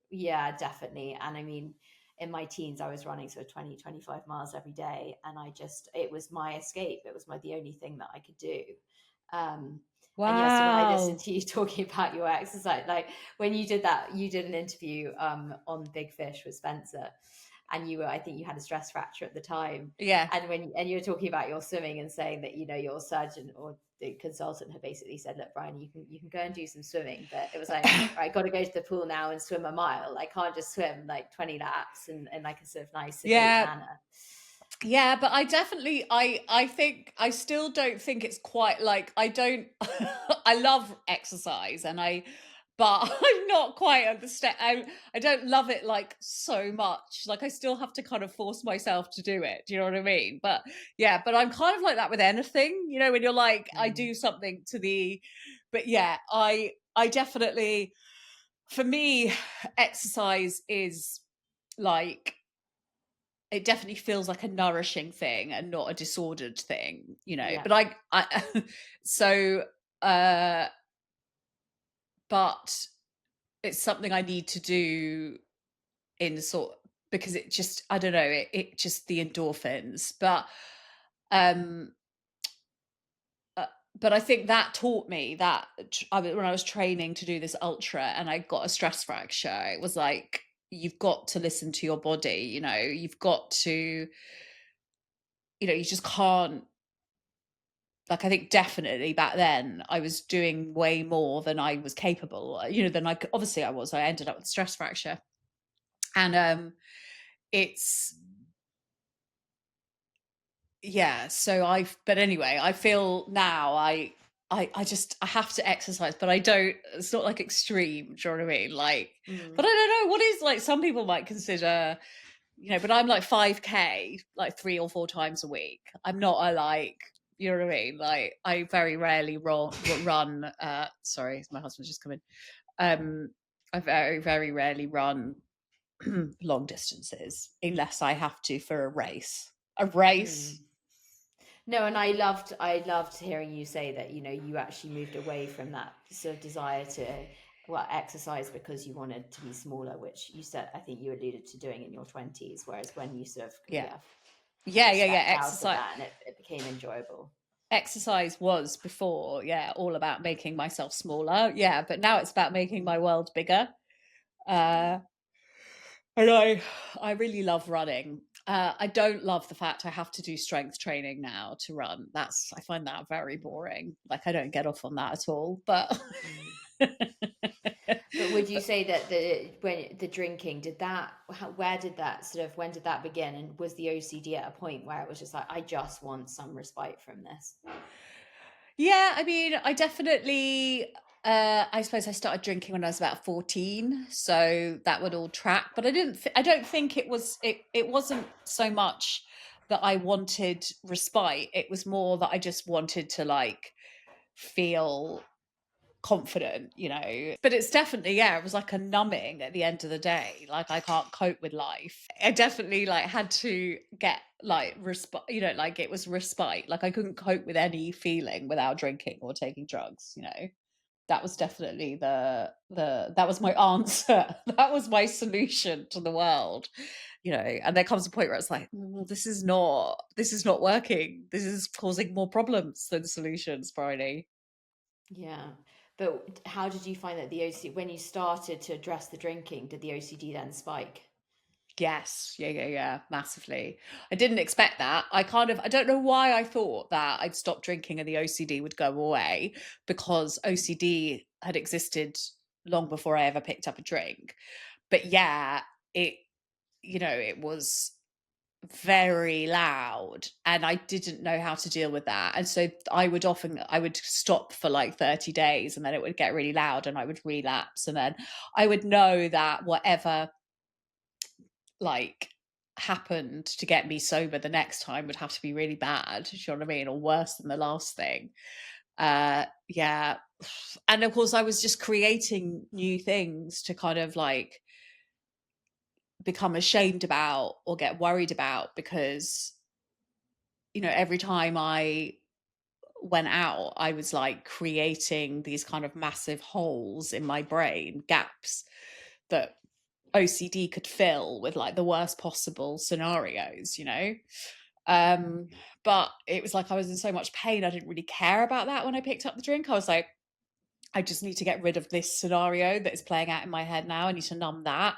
yeah, definitely. And I mean, in my teens I was running sort of 20-25 miles every day, and I just, it was my escape, it was the only thing that I could do. um and yes, so when I listened Wow. to you talking about your exercise, like when you did that, you did an interview on Big Fish with Spencer, and you were, I think you had a stress fracture at the time, Yeah. and when, and you were talking about your swimming and saying that, you know, your surgeon or the consultant had basically said, look, Brian, you can go and do some swimming, but it was like, right, got to go to the pool now and swim a mile. I can't just swim like 20 laps in like a sort of nice sedate Yeah. manner. Yeah, but I definitely I think I still don't think it's quite like I don't I love exercise and I but I'm not quite at the step I don't love it like so much. Like I still have to kind of force myself to do it. Do you know what I mean? But yeah, but I'm kind of like that with anything, you know, when you're like I Mm, do something to the but yeah, I definitely for me exercise is like it definitely feels like a nourishing thing and not a disordered thing, you know. yeah. But I so uh but it's something I need to do in sort because it just I don't know, it just the endorphins. Um uh, but I think that taught me that when I was training to do this ultra and I got a stress fracture, it was like you've got to listen to your body, you know, you've got to, you know, you just can't like I think definitely back then I was doing way more than I was capable, you know, than obviously I was. I ended up with stress fracture, and it's yeah. So I've but anyway, I feel now I just I have to exercise, but I don't. It's not like extreme. Do you know what I mean? Like, but Mm, I don't know what is like. Some people might consider. You know, but I'm like 5K like 3 or 4 times a week. I'm not a like, you know what I mean? Like I very rarely run sorry, my husband's just come in. I very rarely run long distances unless I have to for a race. A mm. race. No, and I loved hearing you say that, you know, you actually moved away from that sort of desire to, well, exercise because you wanted to be smaller, which you said, I think you alluded to doing in your 20s, whereas when you sort of, Yeah. yeah, sort Yeah, of yeah, yeah. stepped out of Exercise. that and it became enjoyable. exercise was before, yeah, all about making myself smaller. Yeah, but now it's about making my world bigger. Uh, and I really love running. I don't love the fact I have to do strength training now to run. I find that very boring. Like I don't get off on that at all. But Mm. But would you say that when the drinking, where did that sort of, when did that begin? And was the OCD at a point where it was just like, I just want some respite from this? yeah, I mean, I definitely I suppose I started drinking when I was about 14, so that would all track, but I don't think it wasn't so much that I wanted respite. It was more that I just wanted to like feel confident, you know. But it's definitely, yeah, it was like a numbing at the end of the day. Like I can't cope with life. I definitely like had to get like respite, you know, like it was respite. Like I couldn't cope with any feeling without drinking or taking drugs, you know. That was definitely that was my answer. That was my solution to the world, you know. And there comes a point where it's like, this is not working. This is causing more problems than solutions, Bryony. Yeah. But how did you find that the OCD, when you started to address the drinking, did the OCD then spike? Yes. Yeah, yeah, yeah, massively. I didn't expect that. I don't know why I thought that I'd stop drinking and the OCD would go away, because OCD had existed long before I ever picked up a drink. But yeah, it it was very loud and I didn't know how to deal with that. And so I would stop for like 30 days and then it would get really loud and I would relapse, and then I would know that whatever like happened to get me sober the next time would have to be really bad, you know what I mean, or worse than the last thing. Yeah. And of course I was just creating new things to kind of like become ashamed about or get worried about, because every time I went out I was like creating these kind of massive holes in my brain, gaps that OCD could fill with like the worst possible scenarios. Um, but it was like I was in so much pain, I didn't really care about that when I picked up the drink. I was like, I just need to get rid of this scenario that is playing out in my head now. I need to numb that.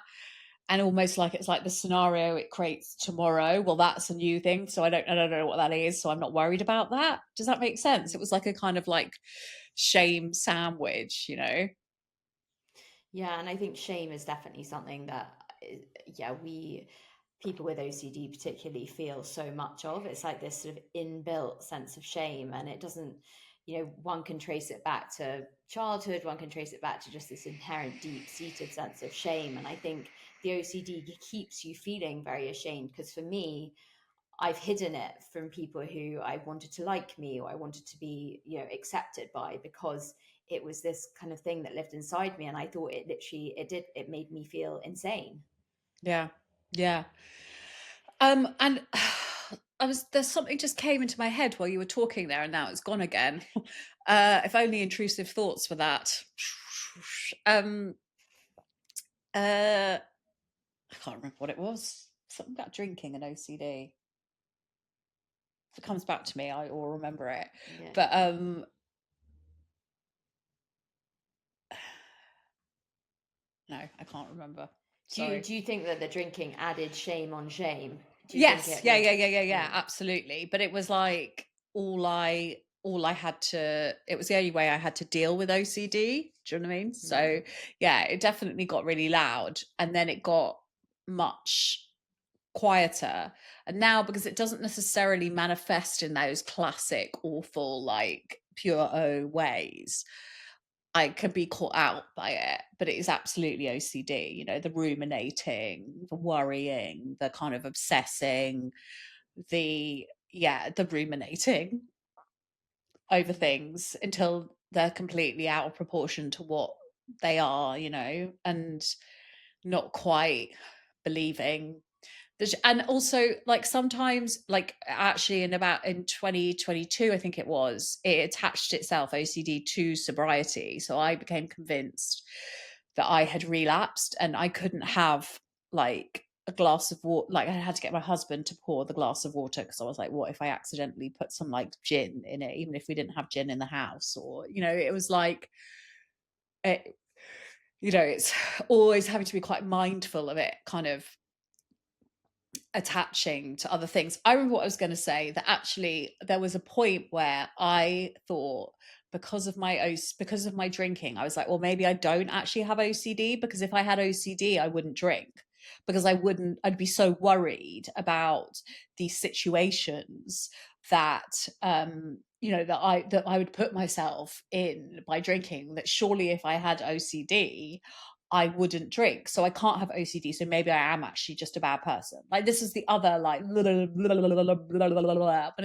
And almost like it's like the scenario it creates tomorrow. Well, that's a new thing. So I don't know what that is. So I'm not worried about that. Does that make sense? It was like a kind of like shame sandwich. Yeah, and I think shame is definitely something that, yeah, we people with OCD particularly feel so much of. It's like this sort of inbuilt sense of shame, and it doesn't, one can trace it back to childhood, one can trace it back to just this inherent, deep-seated sense of shame. And I think the OCD keeps you feeling very ashamed because for me, I've hidden it from people who I wanted to like me or I wanted to be, accepted by, because it was this kind of thing that lived inside me. And I thought it made me feel insane. Yeah. Yeah. And there's something just came into my head while you were talking there and now it's gone again. If only intrusive thoughts for that. Um, uh, I can't remember what it was. Something about drinking and OCD. If it comes back to me, I will remember it. Yeah. But no, I can't remember. Sorry. Do you think that the drinking added shame on shame? Do you think Yes, it yeah, was, yeah, yeah, yeah, yeah, yeah. absolutely. But it was like all I had to it was the only way I had to deal with OCD. Do you know what I mean? Mm, So yeah, it definitely got really loud and then it got much quieter. And now because it doesn't necessarily manifest in those classic awful like pure O ways, I can be caught out by it, but it is absolutely OCD, the ruminating, the worrying, the kind of obsessing, the ruminating over mm. things until they're completely out of proportion to what they are, and not quite believing. And also, like sometimes, like actually, in 2022, I think it was, it attached itself OCD to sobriety. So I became convinced that I had relapsed, and I couldn't have like a glass of water. Like I had to get my husband to pour the glass of water because I was like, what if I accidentally put some like gin in it, even if we didn't have gin in the house? Or, you know, it was like, it, you know, it's always having to be quite mindful of it kind of attaching to other things. I remember what I was going to say, that actually there was a point where I thought, because of my drinking, I was like, well, maybe I don't actually have OCD, because if I had OCD, I wouldn't drink, because I'd be so worried about these situations that that I would put myself in by drinking, that surely if I had OCD, I wouldn't drink. So I can't have OCD. So maybe I am actually just a bad person. Like this is the other like, but in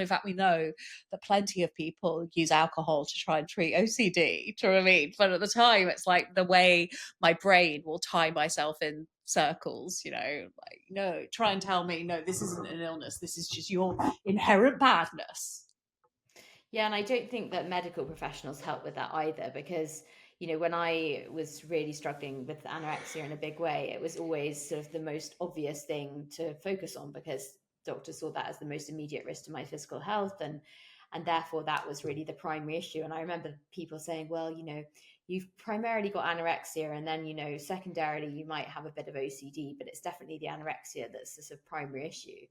fact, we know that plenty of people use alcohol to try and treat OCD. Do you know what I mean? But at the time, it's like the way my brain will tie myself in circles, you know, like, no, try and tell me, no, this isn't an illness. This is just your inherent badness. Yeah, and I don't think that medical professionals help with that either, because, you know, when I was really struggling with anorexia in a big way, it was always sort of the most obvious thing to focus on, because doctors saw that as the most immediate risk to my physical health, and therefore that was really the primary issue. And I remember people saying, well, you know, you've primarily got anorexia, and then, you know, secondarily you might have a bit of OCD, but it's definitely the anorexia that's the sort of primary issue.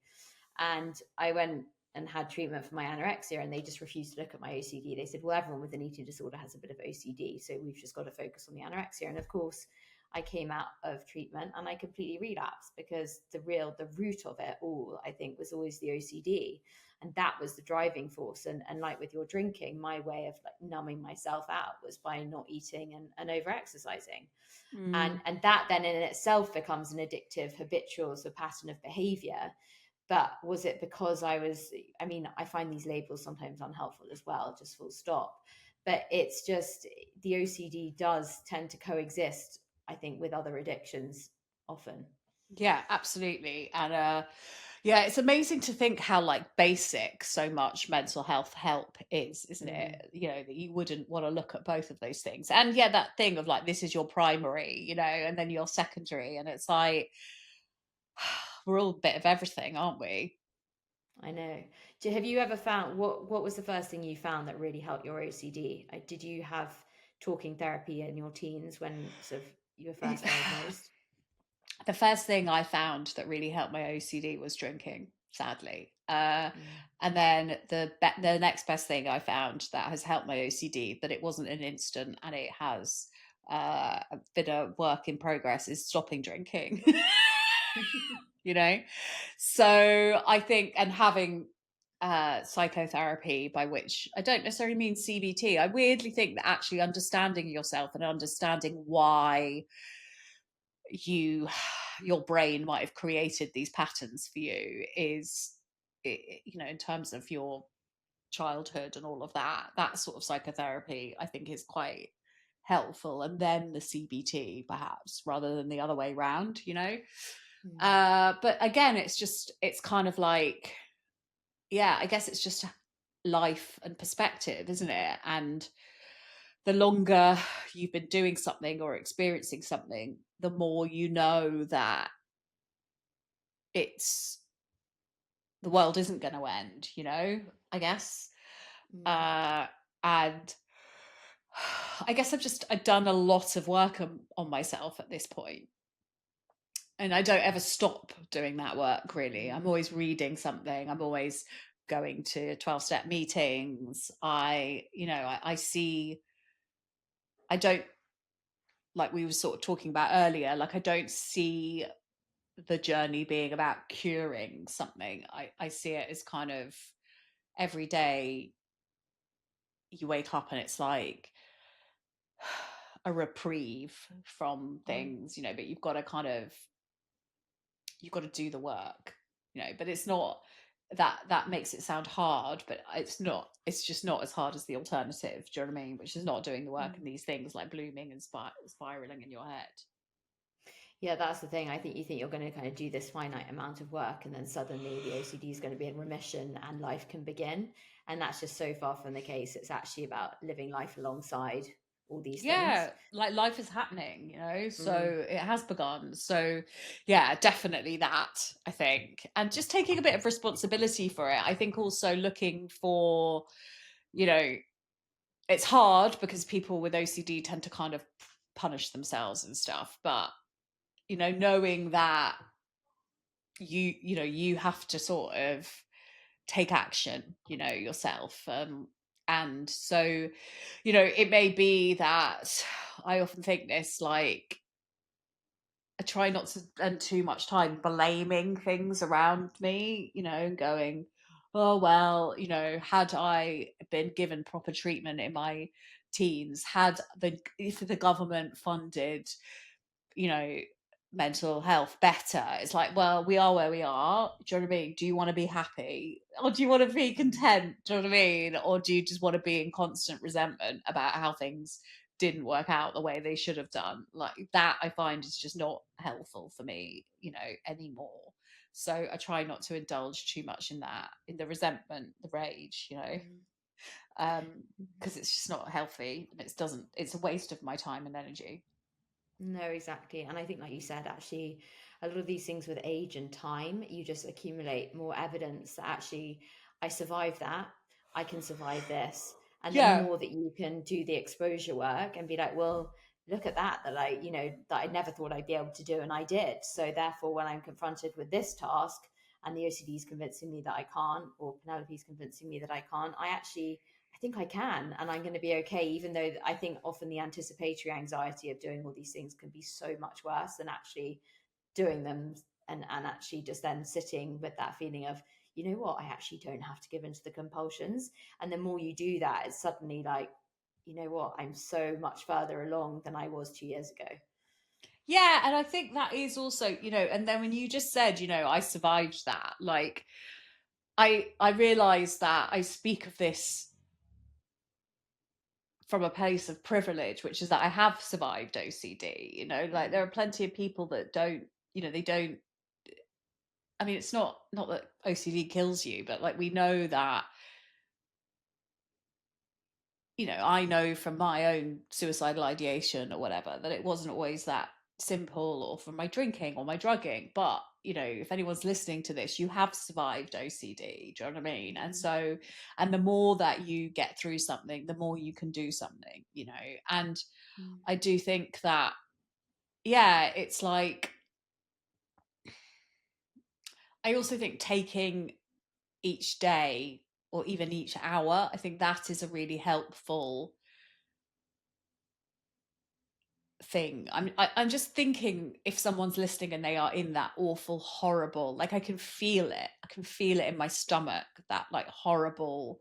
And I went and had treatment for my anorexia, and they just refused to look at my OCD. They said, well, everyone with an eating disorder has a bit of OCD, so we've just got to focus on the anorexia. And of course, I came out of treatment and I completely relapsed, because the root of it all, I think, was always the OCD. And that was the driving force. And like with your drinking, my way of like numbing myself out was by not eating and over exercising. Mm. And that then in itself becomes an addictive, habitual sort of pattern of behavior. But was it because I mean, I find these labels sometimes unhelpful as well, just full stop. But it's just the OCD does tend to coexist, I think, with other addictions often. Yeah, absolutely. And yeah, it's amazing to think how like basic so much mental health help is, isn't Mm, it? You know, that you wouldn't want to look at both of those things. And yeah, that thing of like, this is your primary, you know, and then your secondary. And it's like, we're all a bit of everything, aren't we? I know. Have you ever found what was the first thing you found that really helped your OCD? Did you have talking therapy in your teens when sort of you were first diagnosed? The first thing I found that really helped my OCD was drinking, sadly. Mm. And then the next best thing I found that has helped my OCD, that it wasn't an instant and it has been a work in progress, is stopping drinking. You know, so I think, and having psychotherapy, by which I don't necessarily mean CBT. I weirdly think that actually understanding yourself and understanding why you your brain might have created these patterns for you is, you know, in terms of your childhood and all of that, that sort of psychotherapy I think is quite helpful, and then the CBT perhaps, rather than the other way round, you know. Mm. But again, it's kind of like, yeah, I guess it's just life and perspective, isn't it? And the longer you've been doing something or experiencing something, the more you know that it's the world isn't going to end, you know, I guess. Mm. Uh, and I guess I've done a lot of work on myself at this point, and I don't ever stop doing that work, really. I'm Mm. always reading something. I'm always going to 12-step meetings. I see, I don't, like we were sort of talking about earlier, like I don't see the journey being about curing something. I see it as kind of every day you wake up and it's like a reprieve from Mm. things, you know, but you've got to do the work, you know, but it's not that makes it sound hard, but it's not, it's just not as hard as the alternative. Do you know what I mean? Which is not doing the work in Mm. these things like blooming and spiraling in your head. Yeah, that's the thing. I think you think you're going to kind of do this finite amount of work, and then suddenly the OCD is going to be in remission and life can begin. And that's just so far from the case. It's actually about living life alongside all these things. Yeah, like life is happening, so Mm. it has begun. So yeah, definitely that, I think. And just taking a bit of responsibility for it. I think also looking for, you know, it's hard because people with OCD tend to kind of punish themselves and stuff, but knowing that you have to sort of take action, yourself. And so, it may be that I often think this, like, I try not to spend too much time blaming things around me, and going, oh, well, had I been given proper treatment in my teens, if the government funded, you know, mental health better. It's like, well, we are where we are. Do you know what I mean? Do you want to be happy? Or do you want to be content? Do you know what I mean? Or do you just want to be in constant resentment about how things didn't work out the way they should have done? Like that, I find is just not helpful for me, anymore. So I try not to indulge too much in that, in the resentment, the rage, Mm. because it's just not healthy and it's a waste of my time and energy. No, exactly. And I think, like you said, actually, a lot of these things with age and time, you just accumulate more evidence that actually, I survived that, I can survive this. And the Yeah. more that you can do the exposure work and be like, well, look at that that I never thought I'd be able to do, and I did. So therefore, when I'm confronted with this task and the OCD is convincing me that I can't, or Penelope's convincing me that I can't, I think I can, and I'm going to be okay, even though I think often the anticipatory anxiety of doing all these things can be so much worse than actually doing them, and actually just then sitting with that feeling of, you know what, I actually don't have to give into the compulsions. And the more you do that, it's suddenly like, you know what, I'm so much further along than I was 2 years ago. Yeah, and I think that is also, and then when you just said, I survived that, like I realized that I speak of this from a place of privilege, which is that I have survived OCD, like there are Mm, plenty of people that don't, they don't. I mean, it's not that OCD kills you, but like we know that, I know from my own suicidal ideation or whatever that it wasn't always that simple, or from my drinking or my drugging. But, if anyone's listening to this, you have survived OCD. Do you know what I mean? And mm, so, and the more that you get through something, the more you can do something, And mm, I do think that, yeah, it's like, I also think taking each day or even each hour, I think that is a really helpful thing. I'm just thinking, if someone's listening and they are in that awful, horrible, like I can feel it. I can feel it in my stomach, that like horrible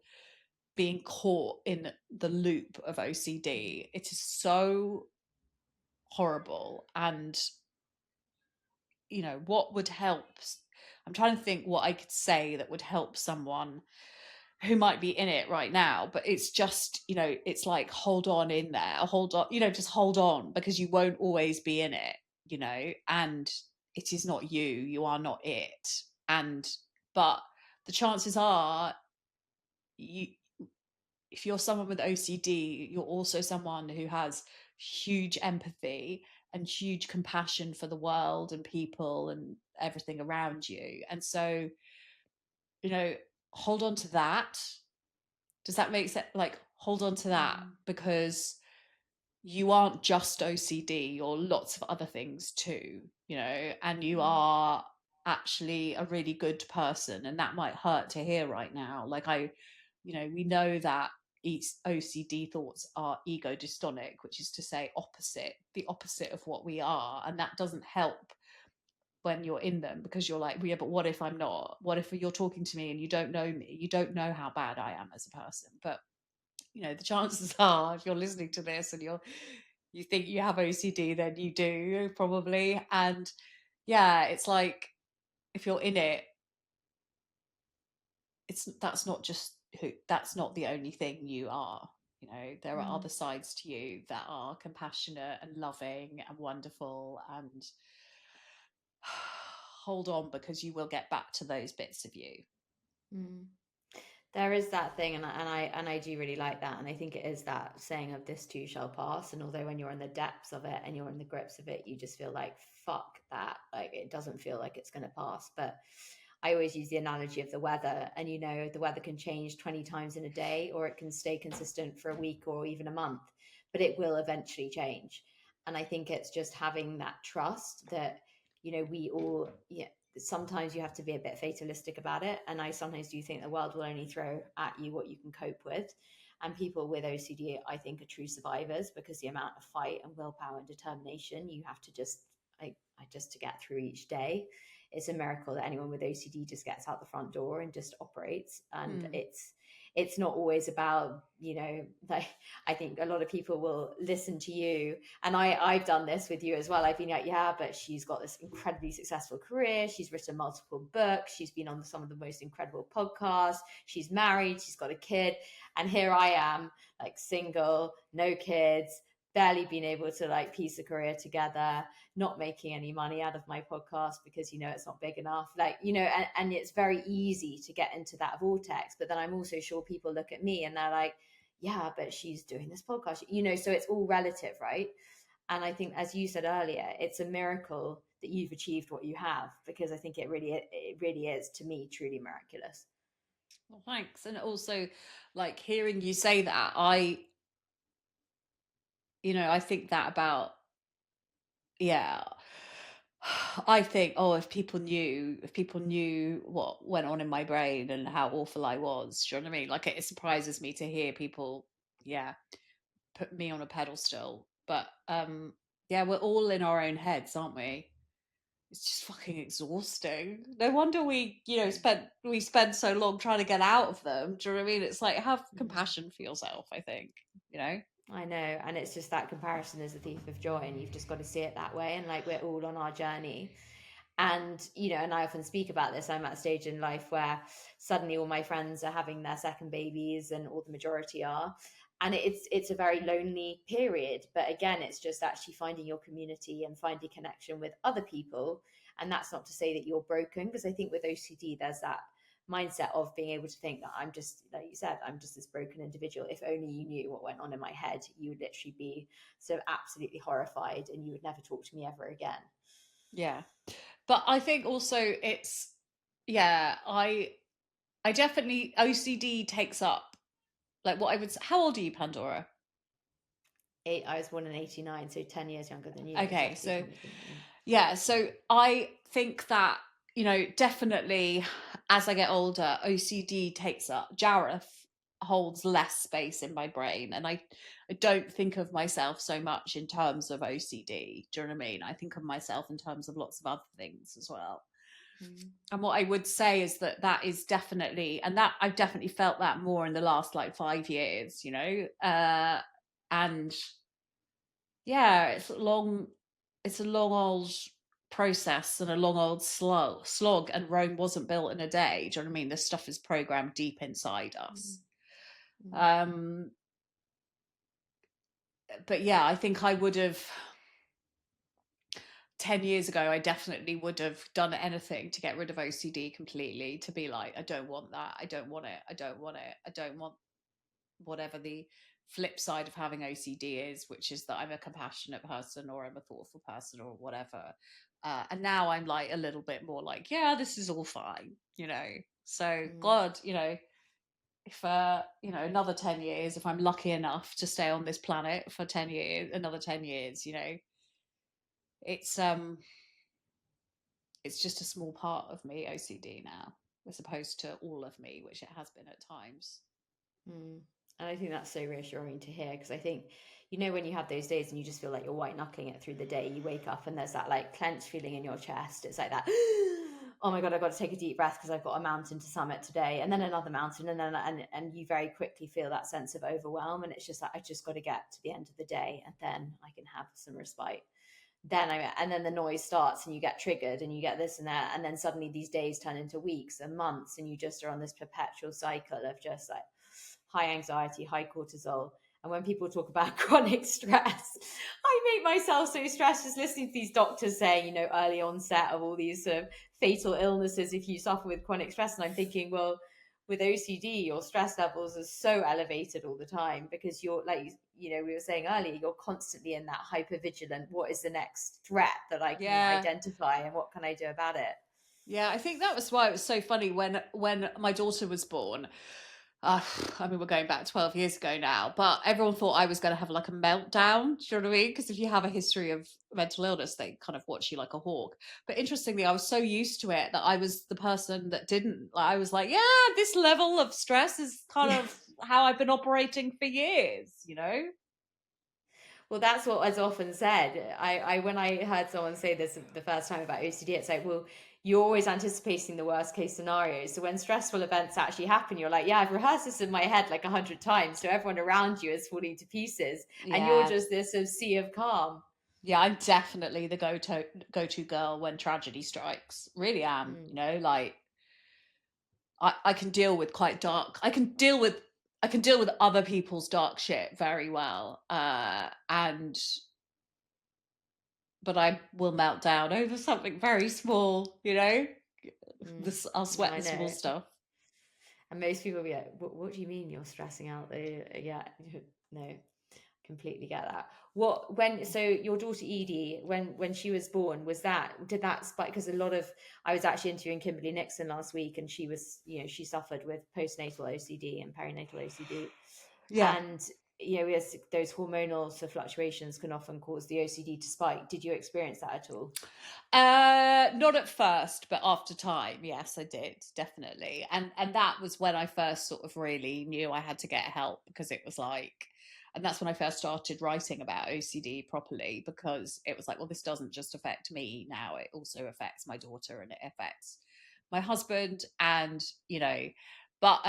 being caught in the loop of OCD. It is so horrible. And what would help? I'm trying to think what I could say that would help someone who might be in it right now, but it's just, it's like, hold on in there, hold on, just hold on, because you won't always be in it, and it is not you are not it. And but the chances are, you if you're someone with OCD, you're also someone who has huge empathy and huge compassion for the world and people and everything around you. And so, you know hold on to that. Does that make sense? Like, hold on to that, mm, because you aren't just OCD, you're lots of other things too, and you mm, are actually a really good person. And that might hurt to hear right now. Like, we know that each OCD thoughts are ego dystonic, which is to say the opposite of what we are. And that doesn't help when you're in them, because you're like, well, yeah, but what if I'm not? What if you're talking to me and you don't know me? You don't know how bad I am as a person. But the chances are, if you're listening to this and you think you have OCD, then you do probably. And yeah, it's like, if you're in it, that's not just that's not the only thing you are. There are other mm, sides to you that are compassionate and loving and wonderful. And hold on, because you will get back to those bits of you. mm. There is that thing, and I do really like that, and I think it is that saying of "this too shall pass." And although when you're in the depths of it and you're in the grips of it, you just feel like fuck that, like it doesn't feel like it's going to pass. But I always use the analogy of the weather, and the weather can change 20 times in a day, or it can stay consistent for a week or even a month, but it will eventually change. And I think it's just having that trust that we all, yeah, sometimes you have to be a bit fatalistic about it. And I sometimes do think the world will only throw at you what you can cope with. And people with OCD, I think, are true survivors, because the amount of fight and willpower and determination you have to just to get through each day. It's a miracle that anyone with OCD just gets out the front door and just operates. And it's not always about, like, I think a lot of people will listen to you, and I've done this with you as well. I've been like, yeah, but she's got this incredibly successful career. She's written multiple books. She's been on some of the most incredible podcasts. She's married. She's got a kid. And here I am, like single, no kids, barely been able to like piece a career together, not making any money out of my podcast because it's not big enough, and it's very easy to get into that vortex. But then I'm also sure people look at me and they're like, yeah, but she's doing this podcast, so it's all relative, right? And I think, as you said earlier, it's a miracle that you've achieved what you have, because I think it really is, to me, truly miraculous. Well, thanks. And also, like, hearing you say that, I think that about, yeah, I think, oh, if people knew what went on in my brain and how awful I was, do you know what I mean? Like, it surprises me to hear people, yeah, put me on a pedestal. But yeah, we're all in our own heads, aren't we? It's just fucking exhausting. No wonder we spend so long trying to get out of them. Do you know what I mean? It's like, have compassion for yourself, I think, you know? I know, and it's just that comparison is a thief of joy, and you've just got to see it that way. And like, we're all on our journey, and and I often speak about this. I'm at a stage in life where suddenly all my friends are having their second babies, and all the majority are, and it's a very lonely period. But again, it's just actually finding your community and finding connection with other people. And that's not to say that you're broken, because I think with OCD there's that mindset of being able to think that I'm just, like you said, I'm just this broken individual. If only you knew what went on in my head, you would literally be so absolutely horrified, and you would never talk to me ever again. Yeah. But I think also it's, yeah, I definitely, OCD takes up, like, what I would say. How old are you, Pandora? I was born in 89, so 10 years younger than you, Okay, exactly so 10 years younger than you. yeah, so I think that, definitely as I get older, OCD takes up, Jareth holds less space in my brain. And I don't think of myself so much in terms of OCD. Do you know what I mean? I think of myself in terms of lots of other things as well. And what I would say is that is definitely, and that I've definitely felt that more in the last like 5 years, and yeah, it's a long old process and a long old slog, and Rome wasn't built in a day. Do you know what I mean? This stuff is programmed deep inside us. Um, but yeah, I think I would have 10 years ago, I definitely would have done anything to get rid of OCD completely, to be like, I don't want that. I don't want it. I don't want it. I don't want whatever the flip side of having OCD is, which is that I'm a compassionate person or I'm a thoughtful person or whatever. And now I'm like a little bit more like, yeah, this is all fine, So God, if another 10 years, if I'm lucky enough to stay on this planet for 10 years, another 10 years, it's it's just a small part of me, OCD now, as opposed to all of me, which it has been at times. And I think that's so reassuring to hear, because I think, when you have those days and you just feel like you're white knuckling it through the day, you wake up and there's that like clenched feeling in your chest. It's like that, oh my God, I've got to take a deep breath because I've got a mountain to summit today, and then another mountain, and then and you very quickly feel that sense of overwhelm. And it's just like, I just got to get to the end of the day, and then I can have some respite. And then the noise starts, and you get triggered, and you get this and that, and then suddenly these days turn into weeks and months, and you just are on this perpetual cycle of just like high anxiety, high cortisol. And when people talk about chronic stress, I make myself so stressed just listening to these doctors saying, early onset of all these sort of fatal illnesses if you suffer with chronic stress. And I'm thinking, well, with OCD, your stress levels are so elevated all the time because you're like, we were saying earlier, you're constantly in that hyper vigilant. What is the next threat that I can Yeah. identify, and what can I do about it? Yeah, I think that was why it was so funny when my daughter was born. Uh, I mean, we're going back 12 years ago now, but everyone thought I was going to have like a meltdown. Do you know what I mean? Because if you have a history of mental illness, they kind of watch you like a hawk. But interestingly, I was so used to it that I was the person that didn't. Like, I was like, yeah, this level of stress is kind Yeah. of how I've been operating for years, you know? Well, that's what was often said. I when I heard someone say this the first time about OCD, it's like, well, you're always anticipating the worst case scenario. So when stressful events actually happen, you're like, yeah, I've rehearsed this in my head like 100 times. So everyone around you is falling to pieces, and you're Yeah. just this sort of sea of calm. Yeah, I'm definitely the go to girl when tragedy strikes. Really am, Mm, like I can deal with quite dark. I can deal with other people's dark shit very well. And but I will melt down over something very small, mm. This I'll sweat I the small know. stuff. And most people will be like, what do you mean you're stressing out? Yeah, no, completely get that. So your daughter Edie, when she was born, did that spike? Because I was actually interviewing Kimberly Nixon last week, and she was, she suffered with postnatal OCD and perinatal OCD. Yeah. And, yes, those hormonal sort of fluctuations can often cause the OCD to spike. Did you experience that at all? Not at first, but after time, yes, I did definitely, and that was when I first sort of really knew I had to get help because it was like, and that's when I first started writing about OCD properly because it was like, well, this doesn't just affect me now; it also affects my daughter and it affects my husband, and but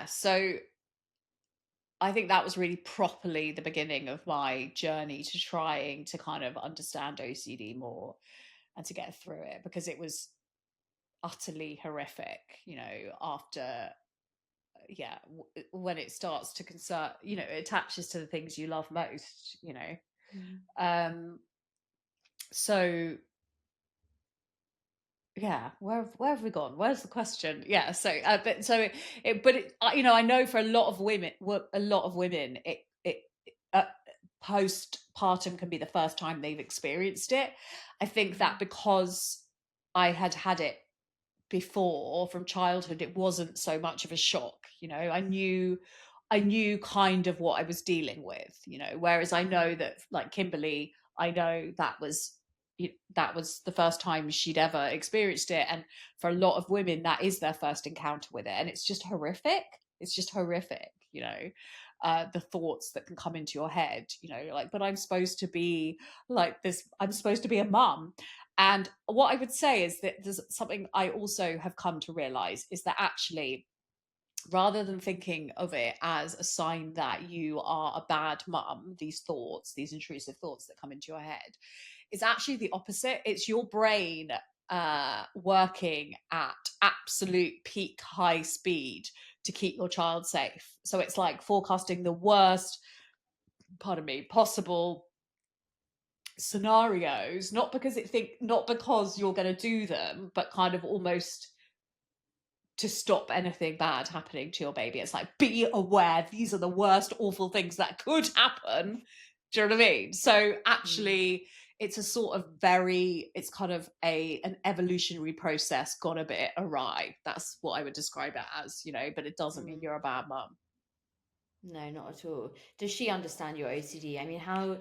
so I think that was really properly the beginning of my journey to trying to kind of understand OCD more and to get through it because it was utterly horrific, after when it starts to concern, it attaches to the things you love most. Mm. Um so yeah, where have we gone? Where's the question? Yeah, so but so it but it I know for a lot of women uh, postpartum can be the first time they've experienced it. I think that Mm. because I had it before from childhood, it wasn't so much of a shock. I knew kind of what I was dealing with, whereas I know Mm. that, like Kimberly, I know that was the first time she'd ever experienced it, and for a lot of women that is their first encounter with it, and it's just horrific. The thoughts that can come into your head, like, but I'm supposed to be like this, I'm supposed to be a mum. And what I would say is that there's something I also have come to realize is that actually, rather than thinking of it as a sign that you are a bad mum, these intrusive thoughts that come into your head, it's actually the opposite. It's your brain working at absolute peak high speed to keep your child safe. So it's like forecasting the worst, pardon me, possible scenarios, not because you're going to do them, but kind of almost to stop anything bad happening to your baby. It's like, be aware these are the worst awful things that could happen. Do you know what I mean? So Mm. actually, it's kind of an evolutionary process gone a bit awry. That's what I would describe it as, but it doesn't mean Mm. you're a bad mum. No, not at all. Does she understand your OCD? I mean, how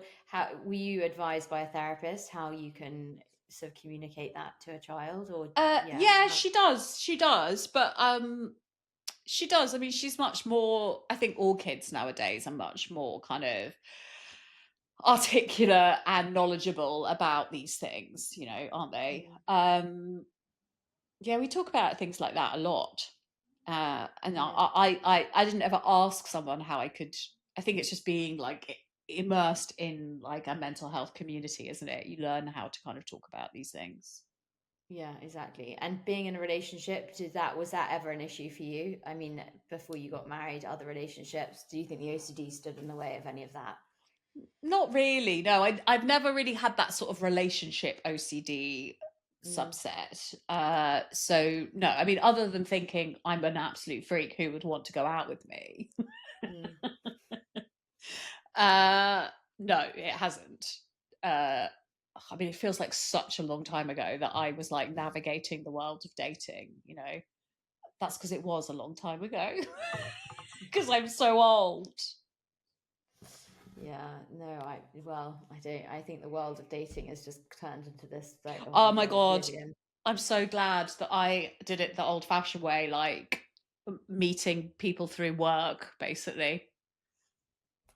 were you advised by a therapist how you can sort of communicate that to a child, or yeah, Yeah, how, she does, but she does. I mean, she's much more, I think all kids nowadays are much more kind of articulate and knowledgeable about these things, aren't they? mm, Yeah, we talk about things like that a lot. And yeah, I didn't ever ask someone how I could. I think it's just being like immersed in like a mental health community, isn't it? You learn how to kind of talk about these things. yeah, exactly. And being in a relationship, was that ever an issue for you? I mean, before you got married, other relationships, do you think the OCD stood in the way of any of that? Not really. No, I've never really had that sort of relationship OCD. Mm, subset. So no, I mean, other than thinking I'm an absolute freak who would want to go out with me, mm, uh, no, it hasn't. Uh, I mean, it feels like such a long time ago that I was like navigating the world of dating. That's because it was a long time ago. Because I'm so old. yeah, no, I don't. I think the world of dating has just turned into this like, oh Oh my my God, god, oblivion. I'm so glad that I did it the old-fashioned way, like meeting people through work, basically.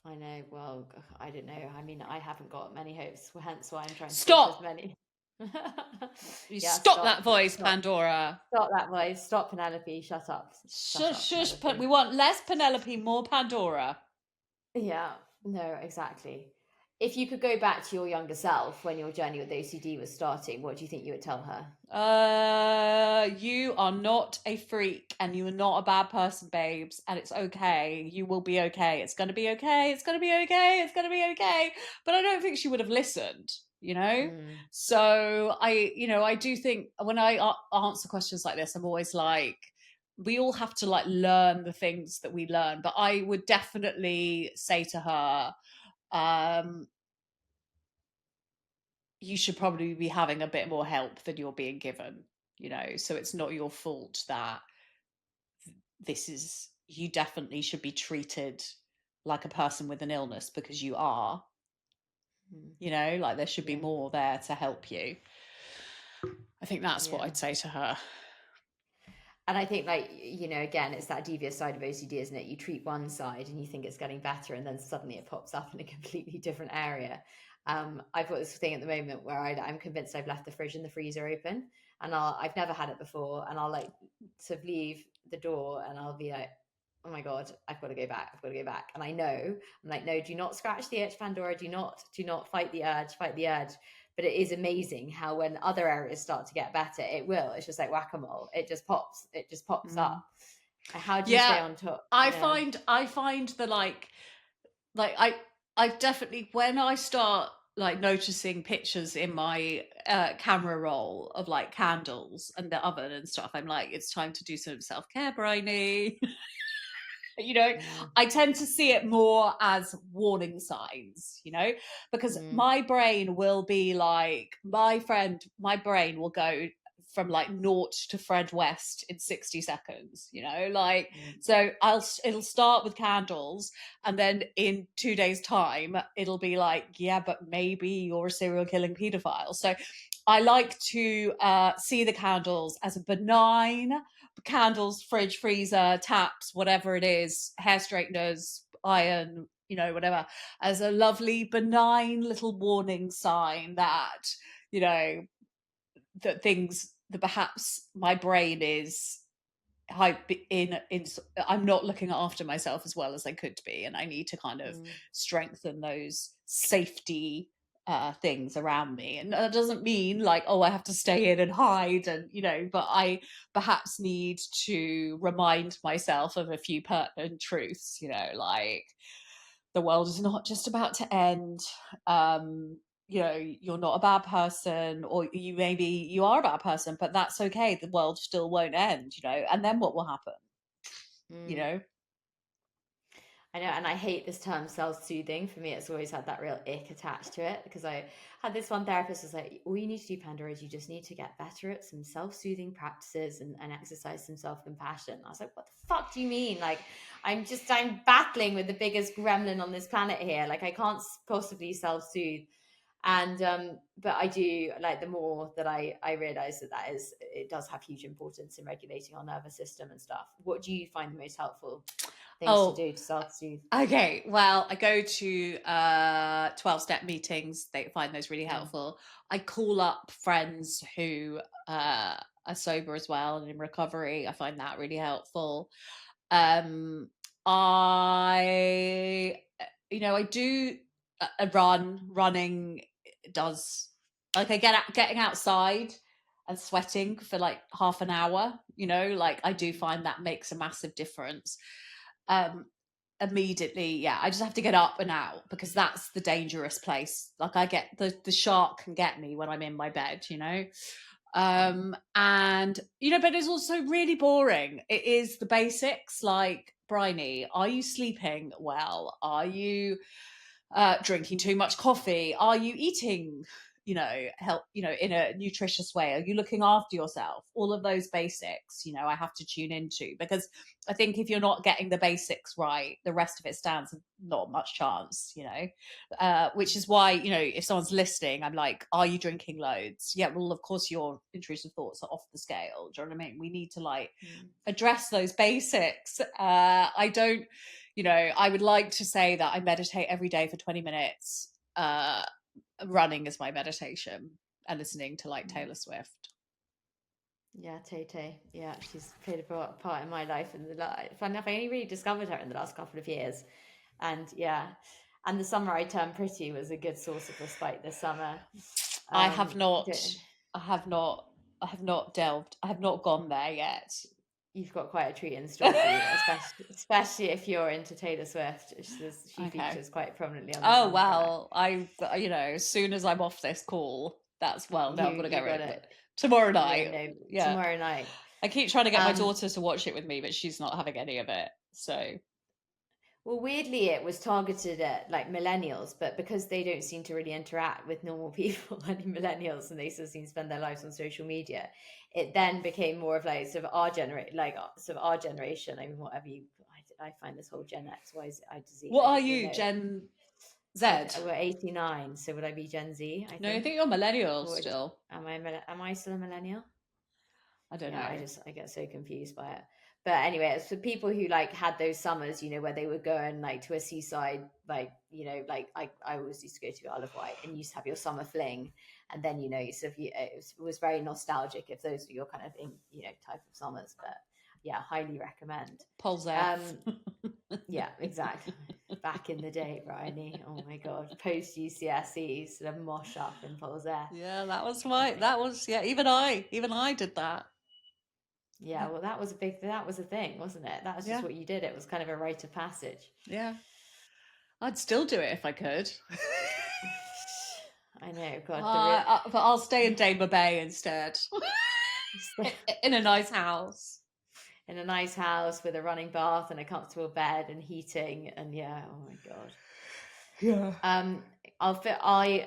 I know. Well, I don't know. I mean, I haven't got many hopes, hence why I'm trying to think of as Stop! many. You Yeah, stop that voice, stop, Pandora. stop that voice. Stop, Penelope. Shut up. Shut Shush, up, shush. We Penelope. want less Penelope, more Pandora. Yeah, no, exactly. If you could go back to your younger self when your journey with OCD was starting, what do you think you would tell her? You are not a freak and you are not a bad person, babes, and it's okay. You will be okay. It's gonna be okay. It's gonna be okay. It's gonna be okay. But I don't think she would have listened. Mm, So I do think when I answer questions like this, I'm always like, we all have to like learn the things that we learn. But I would definitely say to her, um, you should probably be having a bit more help than you're being given. So it's not your fault that you definitely should be treated like a person with an illness because you are. mm, Like there should be yeah, more there to help you. I think that's what yeah. I'd say to her. And I think, like, again, it's that devious side of OCD, isn't it? You treat one side and you think it's getting better, and then suddenly it pops up in a completely different area. I've got this thing at the moment where I'm convinced I've left the fridge and the freezer open, and I've never had it before, and I'll like sort of leave the door, and I'll be like, oh my God, I've got to go back. I've got to go back. And I know, I'm like, no, do not scratch the itch, Pandora. Do not fight the urge, fight the urge. But it is amazing how when other areas start to get better, it will. It's just like whack-a-mole. It just pops up. Mm. How do you stay Yeah, on top? I Yeah. find I find the like I definitely, when I start like noticing pictures in my camera roll of like candles and the oven and stuff, I'm like, it's time to do some self-care, Bryony. you know Mm, I tend to see it more as warning signs, because mm, my brain will be like, my brain will go from like naught to Fred West in 60 seconds, like, mm, so it'll start with candles, and then in 2 days time it'll be like, yeah, but maybe you're a serial killing pedophile. So I like to see the candles as a benign, candles, fridge, freezer, taps, whatever it is, hair straighteners, iron, whatever, as a lovely, benign little warning sign that, you know, that things that perhaps my brain is in I'm not looking after myself as well as I could be, and I need to kind of mm, strengthen those safety things around me. And that doesn't mean like, oh, I have to stay in and hide, and but I perhaps need to remind myself of a few pertinent truths, like the world is not just about to end. um you're not a bad person, or maybe you are a bad person, but that's okay, the world still won't end. And then what will happen you mm. know I know, and I hate this term self-soothing. For me, it's always had that real ick attached to it because I had this one therapist who was like, all you need to do, Pandora, is you just need to get better at some self-soothing practices and exercise some self-compassion. I was like, what the fuck do you mean? Like, I'm battling with the biggest gremlin on this planet here. Like, I can't possibly self-soothe. And but I do, like, the more that I realize that it does have huge importance in regulating our nervous system and stuff. What do you find the most helpful things to oh, do to self-soothe? okay, well, I go to 12-step meetings, they find those really Mm, helpful. I call up friends who are sober as well and in recovery, I find that really helpful. um I do a running does, like, I getting outside and sweating for like half an hour, like I do mm, find that makes a massive difference. um Immediately, yeah, I just have to get up and out, because that's the dangerous place. Like, I get the shark can get me when I'm in my bed. And but it's also really boring. It is the basics, like, Bryony, are you sleeping well? Are you drinking too much coffee? Are you eating, help, in a nutritious way? Are you looking after yourself? All of those basics, I have to tune into, because I think if you're not getting the basics right, the rest of it stands not much chance, which is why, if someone's listening, I'm like, are you drinking loads? Yeah, well, of course your intrusive thoughts are off the scale. Do you know what I mean? We need to, like, address those basics. I don't, I would like to say that I meditate every day for 20 minutes. Running is my meditation, and listening to, like, Taylor Swift. Yeah, Tay. Yeah, she's played a part in my life. And fun enough, I only really discovered her in the last couple of years. And yeah, and The Summer I Turned Pretty was a good source of respite this summer. I have not, don't- I have not, I have not delved. I have not gone there yet. You've got quite a treat in store for you, especially if you're into Taylor Swift. She Okay. features quite prominently on the Oh soundtrack. well, as soon as I'm off this call, that's, well, no, I'm gonna You go got in it. tomorrow Yeah, night. no, Yeah, tomorrow night. I keep trying to get my Um, daughter to watch it with me, but she's not having any of it. So Well, weirdly, it was targeted at like millennials, but because they don't seem to really interact with normal people, any millennials, and they sort of seem to spend their lives on social media, it then became more of like sort of our generation, sort of our generation. I mean, whatever I find this whole Gen X, Y, Z, I to Z, what I are don't really you, know. Gen Z? We're 89, so would I be Gen Z? I No, I think think. you're millennial Or still. am I still a millennial? I don't Yeah, know. I get so confused by it. But anyway, it's for people who like had those summers, where they would go and like to a seaside, like, like I always used to go to Isle of Wight, and you used to have your summer fling, and then you sort of it was very nostalgic if those were your kind of type of summers. But yeah, highly recommend. Pol's F. Um, yeah, exactly. Back in the day, Bryony. Oh my god, post UCSE sort of mosh up in Paul's F. Yeah, that was Oh my. my That was, yeah. Even I did that. Yeah, well, that was a thing, wasn't it? That was just Yeah, what you did. It was kind of a rite of passage. yeah. I'd still do it if I could. I know, God, the real But I'll stay in Dama Bay instead, in a nice house. in a nice house with a running bath and a comfortable bed and heating, and yeah, oh my God. Yeah. I'm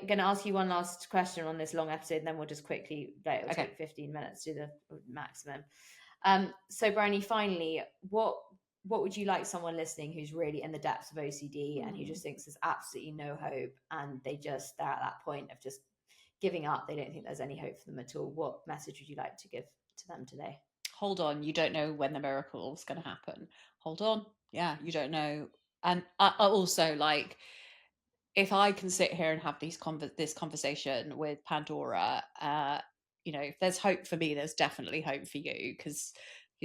gonna ask you one last question on this long episode, and then we'll just quickly, like, it'll Okay. take 15 minutes to the maximum. So Bryony, finally, what would you like someone listening who's really in the depths of OCD and who just thinks there's absolutely no hope, and they're at that point of just giving up, they don't think there's any hope for them at all? What message would you like to give to them today? Hold on. You don't know when the miracle is going to happen. Hold on. Yeah, you don't know. And I also, like, if I can sit here and have this conversation with Pandora, if there's hope for me, there's definitely hope for you. Because,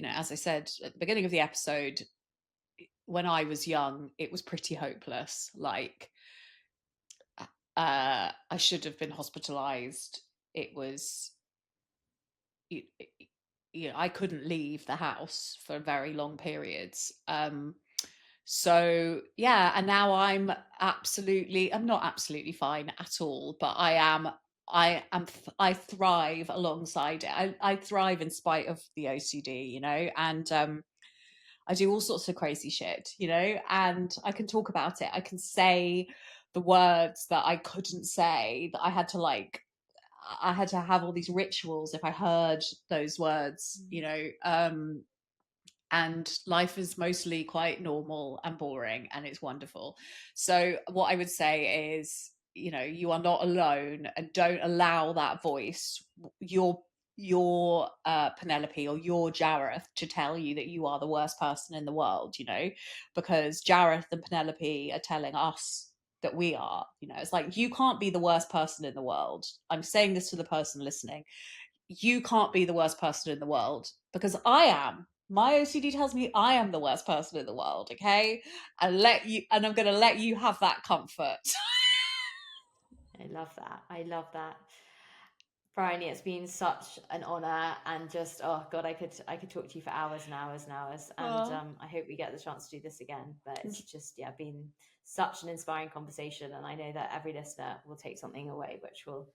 as I said at the beginning of the episode, when I was young, it was pretty hopeless. Like, I should have been hospitalized. It was, you, I couldn't leave the house for very long periods. So yeah, and now I'm not absolutely fine at all, but I thrive alongside it. I thrive in spite of the OCD, and I do all sorts of crazy shit, and I can talk about it. I can say the words that I couldn't say, that I had to have all these rituals if I heard those words, and life is mostly quite normal and boring, and it's wonderful. So what I would say is, you are not alone, and don't allow that voice, your Penelope or your Jareth, to tell you that you are the worst person in the world, because Jareth and Penelope are telling us that we are. It's like, you can't be the worst person in the world. I'm saying this to the person listening. You can't be the worst person in the world, because I am. My OCD tells me I am the worst person in the world, okay? And I'm gonna let you have that comfort. I love that. I love that. Bryony, it's been such an honor, and just, oh God, I could talk to you for hours and hours and hours, and Oh, I hope we get the chance to do this again. But it's just, yeah, been such an inspiring conversation, and I know that every listener will take something away which will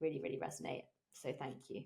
really, really resonate. So thank you.